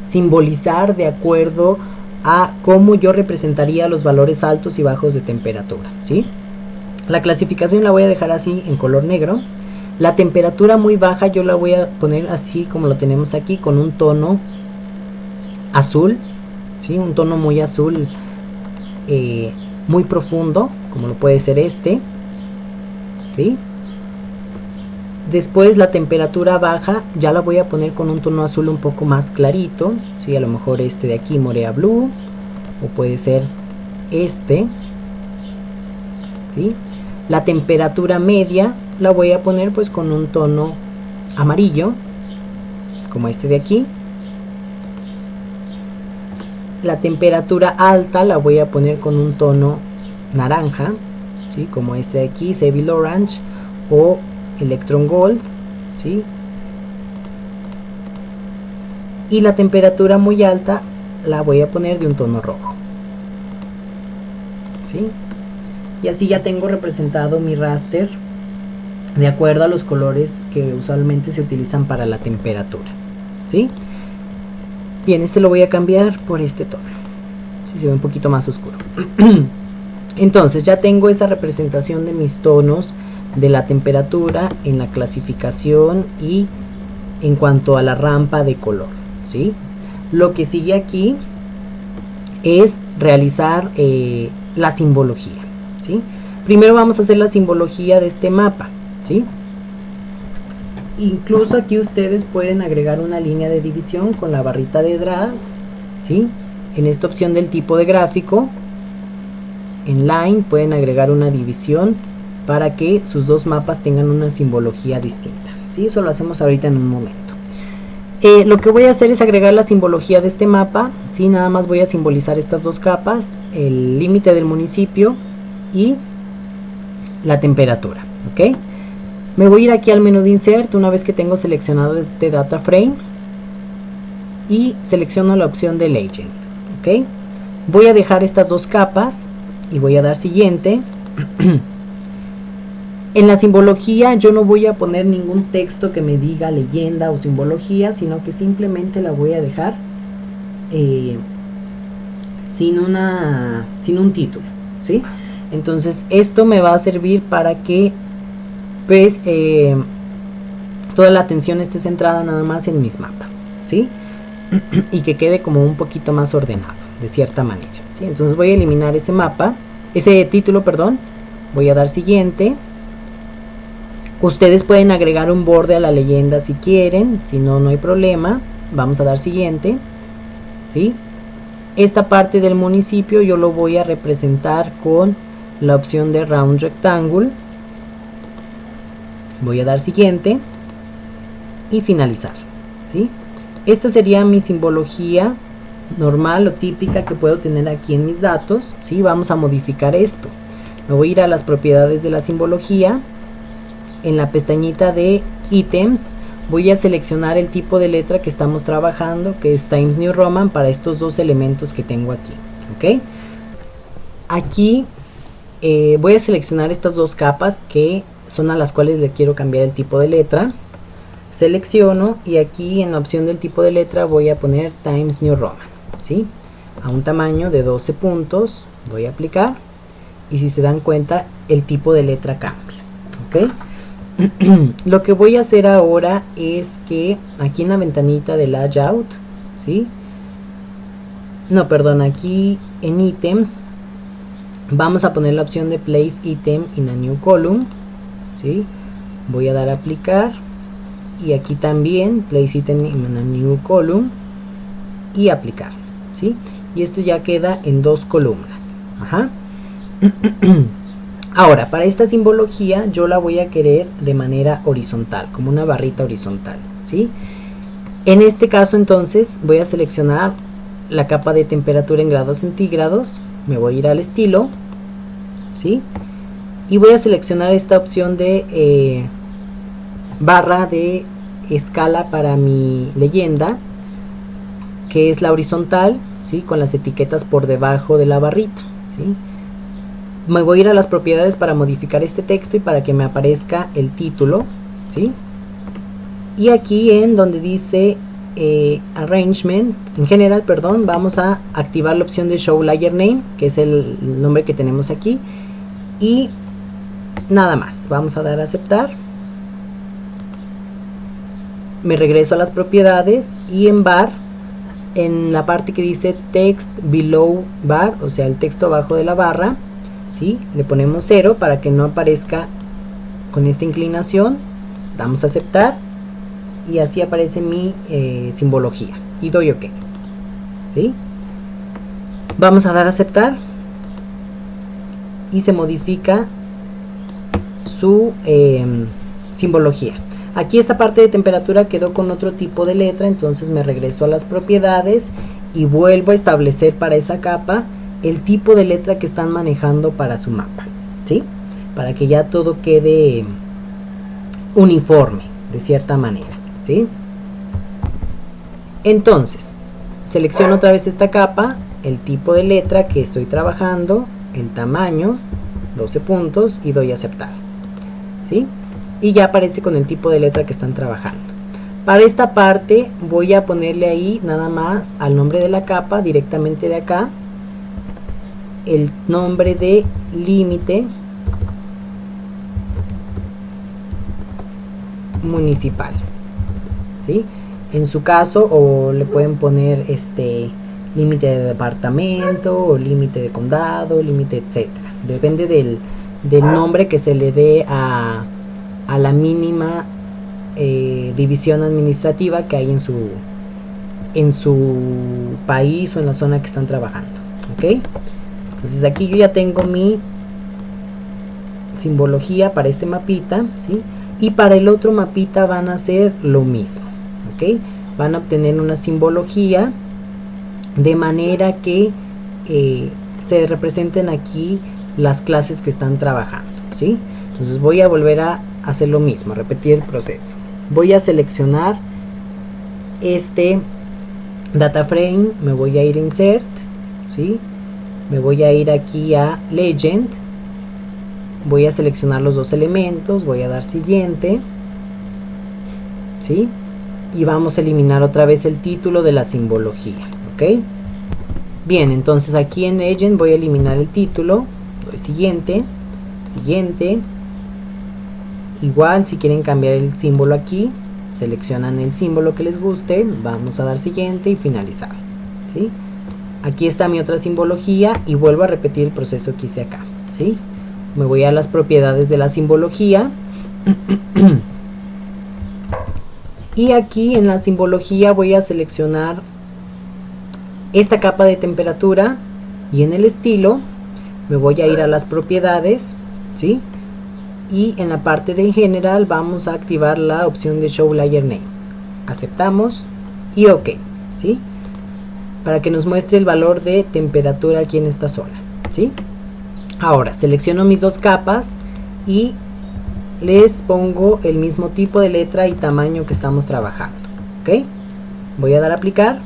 simbolizar de acuerdo a cómo yo representaría los valores altos y bajos de temperatura, ¿sí? La clasificación la voy a dejar así en color negro. La temperatura muy baja yo la voy a poner así como lo tenemos aquí, con un tono azul, ¿sí? Un tono muy azul, muy profundo, como lo puede ser este, ¿sí? Después la temperatura baja ya la voy a poner con un tono azul un poco más clarito, ¿sí? A lo mejor este de aquí, Morea Blue, o puede ser este, ¿sí? La temperatura media la voy a poner pues con un tono amarillo, como este de aquí. La temperatura alta la voy a poner con un tono naranja, ¿sí? Como este de aquí, Seville Orange o Electron Gold, ¿sí? Y la temperatura muy alta la voy a poner de un tono rojo, ¿sí? Y así ya tengo representado mi raster de acuerdo a los colores que usualmente se utilizan para la temperatura, ¿sí? Bien, este lo voy a cambiar por este tono, si se ve un poquito más oscuro. Entonces ya tengo esa representación de mis tonos de la temperatura en la clasificación y en cuanto a la rampa de color, ¿sí? Lo que sigue aquí es realizar la simbología, ¿sí? Primero vamos a hacer la simbología de este mapa, ¿sí? Incluso aquí ustedes pueden agregar una línea de división con la barrita de drag, ¿sí? En esta opción del tipo de gráfico, en line pueden agregar una división para que sus dos mapas tengan una simbología distinta, ¿sí? Eso lo hacemos ahorita en un momento. Lo que voy a hacer es agregar la simbología de este mapa, ¿sí? Nada más voy a simbolizar estas dos capas, el límite del municipio y la temperatura, ¿ok? Me voy a ir aquí al menú de Insert una vez que tengo seleccionado este data frame y selecciono la opción de Legend, ¿ok? Voy a dejar estas dos capas y voy a dar siguiente En la simbología yo no voy a poner ningún texto que me diga leyenda o simbología, sino que simplemente la voy a dejar sin un título, ¿sí? Entonces esto me va a servir para que pues toda la atención esté centrada nada más en mis mapas, ¿sí? Y que quede como un poquito más ordenado, de cierta manera, ¿sí? Entonces voy a eliminar ese mapa, ese título, perdón, voy a dar siguiente. Ustedes pueden agregar un borde a la leyenda si quieren, si no, no hay problema. Vamos a dar siguiente, ¿sí? Esta parte del municipio yo lo voy a representar con la opción de Round Rectangle. Voy a dar siguiente y finalizar, ¿sí? Esta sería mi simbología normal o típica que puedo tener aquí en mis datos, ¿sí? Vamos a modificar esto. Me voy a ir a las propiedades de la simbología. En la pestañita de ítems voy a seleccionar el tipo de letra que estamos trabajando, que es Times New Roman, para estos dos elementos que tengo aquí, ¿ok? Aquí voy a seleccionar estas dos capas que son a las cuales le quiero cambiar el tipo de letra. Selecciono y aquí en la opción del tipo de letra voy a poner Times New Roman, ¿sí? A un tamaño de 12 puntos voy a aplicar y si se dan cuenta el tipo de letra cambia, ¿ok? Lo que voy a hacer ahora es que aquí en la ventanita de layout, ¿sí? No, perdón, aquí en ítems vamos a poner la opción de place item in a new column, ¿sí? Voy a dar a aplicar y aquí también place item in a new column y aplicar, ¿sí? Y esto ya queda en dos columnas. Ajá. Ahora, para esta simbología yo la voy a querer de manera horizontal, como una barrita horizontal, ¿sí? En este caso entonces voy a seleccionar la capa de temperatura en grados centígrados, me voy a ir al estilo, ¿sí? Y voy a seleccionar esta opción de barra de escala para mi leyenda, que es la horizontal, ¿sí? Con las etiquetas por debajo de la barrita, ¿sí? Me voy a ir a las propiedades para modificar este texto y para que me aparezca el título, ¿sí? Y aquí en donde dice Arrangement, en general, perdón, vamos a activar la opción de Show Layer Name, que es el nombre que tenemos aquí. Y nada más, vamos a dar a aceptar. Me regreso a las propiedades y en bar, en la parte que dice Text Below Bar, o sea el texto abajo de la barra, ¿sí? Le ponemos 0 para que no aparezca con esta inclinación. Damos a aceptar y así aparece mi simbología y doy OK, ¿sí? Vamos a dar a aceptar y se modifica su simbología. Aquí esta parte de temperatura quedó con otro tipo de letra, entonces me regreso a las propiedades y vuelvo a establecer para esa capa el tipo de letra que están manejando para su mapa, ¿sí? Para que ya todo quede uniforme de cierta manera, ¿sí? Entonces selecciono otra vez esta capa, el tipo de letra que estoy trabajando, el tamaño, 12 puntos y doy a aceptar, ¿sí? Y ya aparece con el tipo de letra que están trabajando. Para esta parte voy a ponerle ahí nada más al nombre de la capa directamente de acá, el nombre de límite municipal, ¿sí? En su caso, o le pueden poner límite de departamento o límite de condado, límite, etcétera. Depende del nombre que se le dé a la mínima división administrativa que hay en su país o en la zona que están trabajando, ¿ok? Entonces aquí yo ya tengo mi simbología para este mapita, ¿sí? Y para el otro mapita van a hacer lo mismo, ¿ok? Van a obtener una simbología de manera que se representen aquí las clases que están trabajando, ¿sí? Entonces voy a volver a hacer lo mismo, repetir el proceso. Voy a seleccionar este data frame, me voy a ir a insert, ¿sí? Me voy a ir aquí a legend voy a seleccionar los dos elementos, voy a dar siguiente, ¿sí? Y vamos a eliminar otra vez el título de la simbología, ¿ok? Bien, entonces aquí en Legend voy a eliminar el título, doy siguiente, siguiente, igual si quieren cambiar el símbolo aquí, seleccionan el símbolo que les guste, vamos a dar siguiente y finalizar, ¿sí? Aquí está mi otra simbología y vuelvo a repetir el proceso que hice acá, ¿sí? Me voy a las propiedades de la simbología y aquí en la simbología voy a seleccionar esta capa de temperatura y en el estilo me voy a ir a las propiedades, ¿sí? Y en la parte de general vamos a activar la opción de Show Layer Name. Aceptamos y OK, ¿sí? Para que nos muestre el valor de temperatura aquí en esta zona, ¿sí? Ahora selecciono mis dos capas y les pongo el mismo tipo de letra y tamaño que estamos trabajando, ¿ok? Voy a dar a aplicar.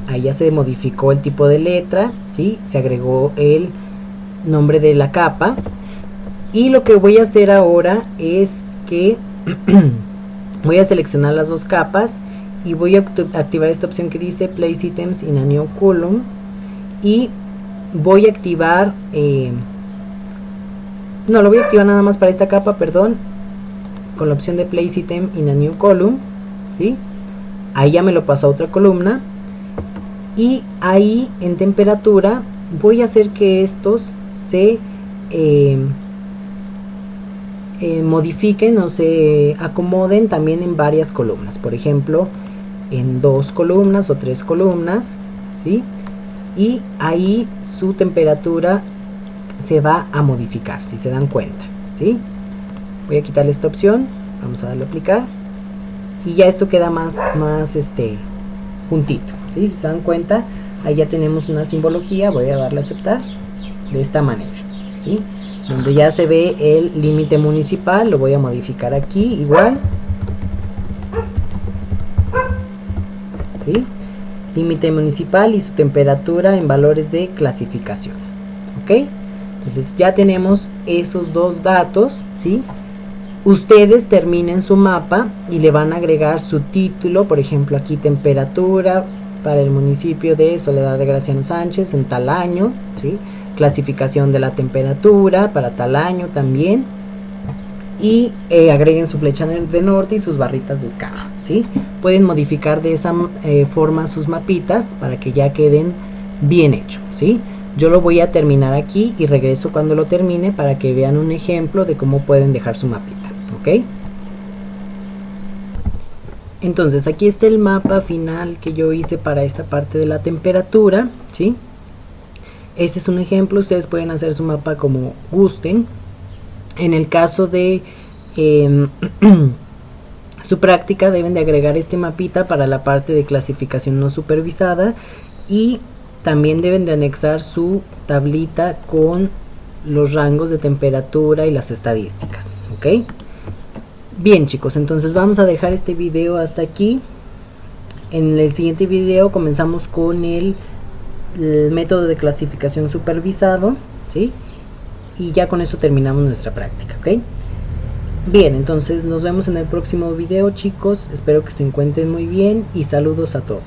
Ahí ya se modificó el tipo de letra, ¿sí? Se agregó el nombre de la capa. Y lo que voy a hacer ahora es que voy a seleccionar las dos capas y voy a activar esta opción que dice Place Items in a New Column y voy a activar no, lo voy a activar nada más para esta capa, perdón, con la opción de Place Item in a New Column, ¿sí? Ahí ya me lo pasó a otra columna y ahí en temperatura voy a hacer que estos se modifiquen o se acomoden también en varias columnas, por ejemplo en 2 columnas o 3 columnas, ¿sí? Y ahí su temperatura se va a modificar, si se dan cuenta, ¿sí? Voy a quitarle esta opción, vamos a darle a aplicar y ya esto queda más juntito, ¿sí? Si se dan cuenta, ahí ya tenemos una simbología. Voy a darle a aceptar de esta manera, ¿sí? Donde ya se ve el límite municipal, lo voy a modificar aquí igual, ¿sí? Límite municipal y su temperatura en valores de clasificación, ¿ok? Entonces ya tenemos esos dos datos, ¿sí? Ustedes terminen su mapa y le van a agregar su título, por ejemplo aquí temperatura para el municipio de Soledad de Graciano Sánchez en tal año, ¿sí? Clasificación de la temperatura para tal año también, y agreguen su flecha de norte y sus barritas de escala, ¿sí? Pueden modificar de esa forma sus mapitas para que ya queden bien hechos, ¿sí? Yo lo voy a terminar aquí y regreso cuando lo termine para que vean un ejemplo de cómo pueden dejar su mapita, ¿ok? Entonces aquí está el mapa final que yo hice para esta parte de la temperatura, ¿sí? Este es un ejemplo, ustedes pueden hacer su mapa como gusten. En el caso de su práctica deben de agregar este mapita para la parte de clasificación no supervisada y también deben de anexar su tablita con los rangos de temperatura y las estadísticas, ¿ok? Bien chicos, entonces vamos a dejar este video hasta aquí. En el siguiente video comenzamos con el método de clasificación supervisado, ¿sí? Y ya con eso terminamos nuestra práctica, ¿ok? Bien, entonces nos vemos en el próximo video chicos, espero que se encuentren muy bien y saludos a todos.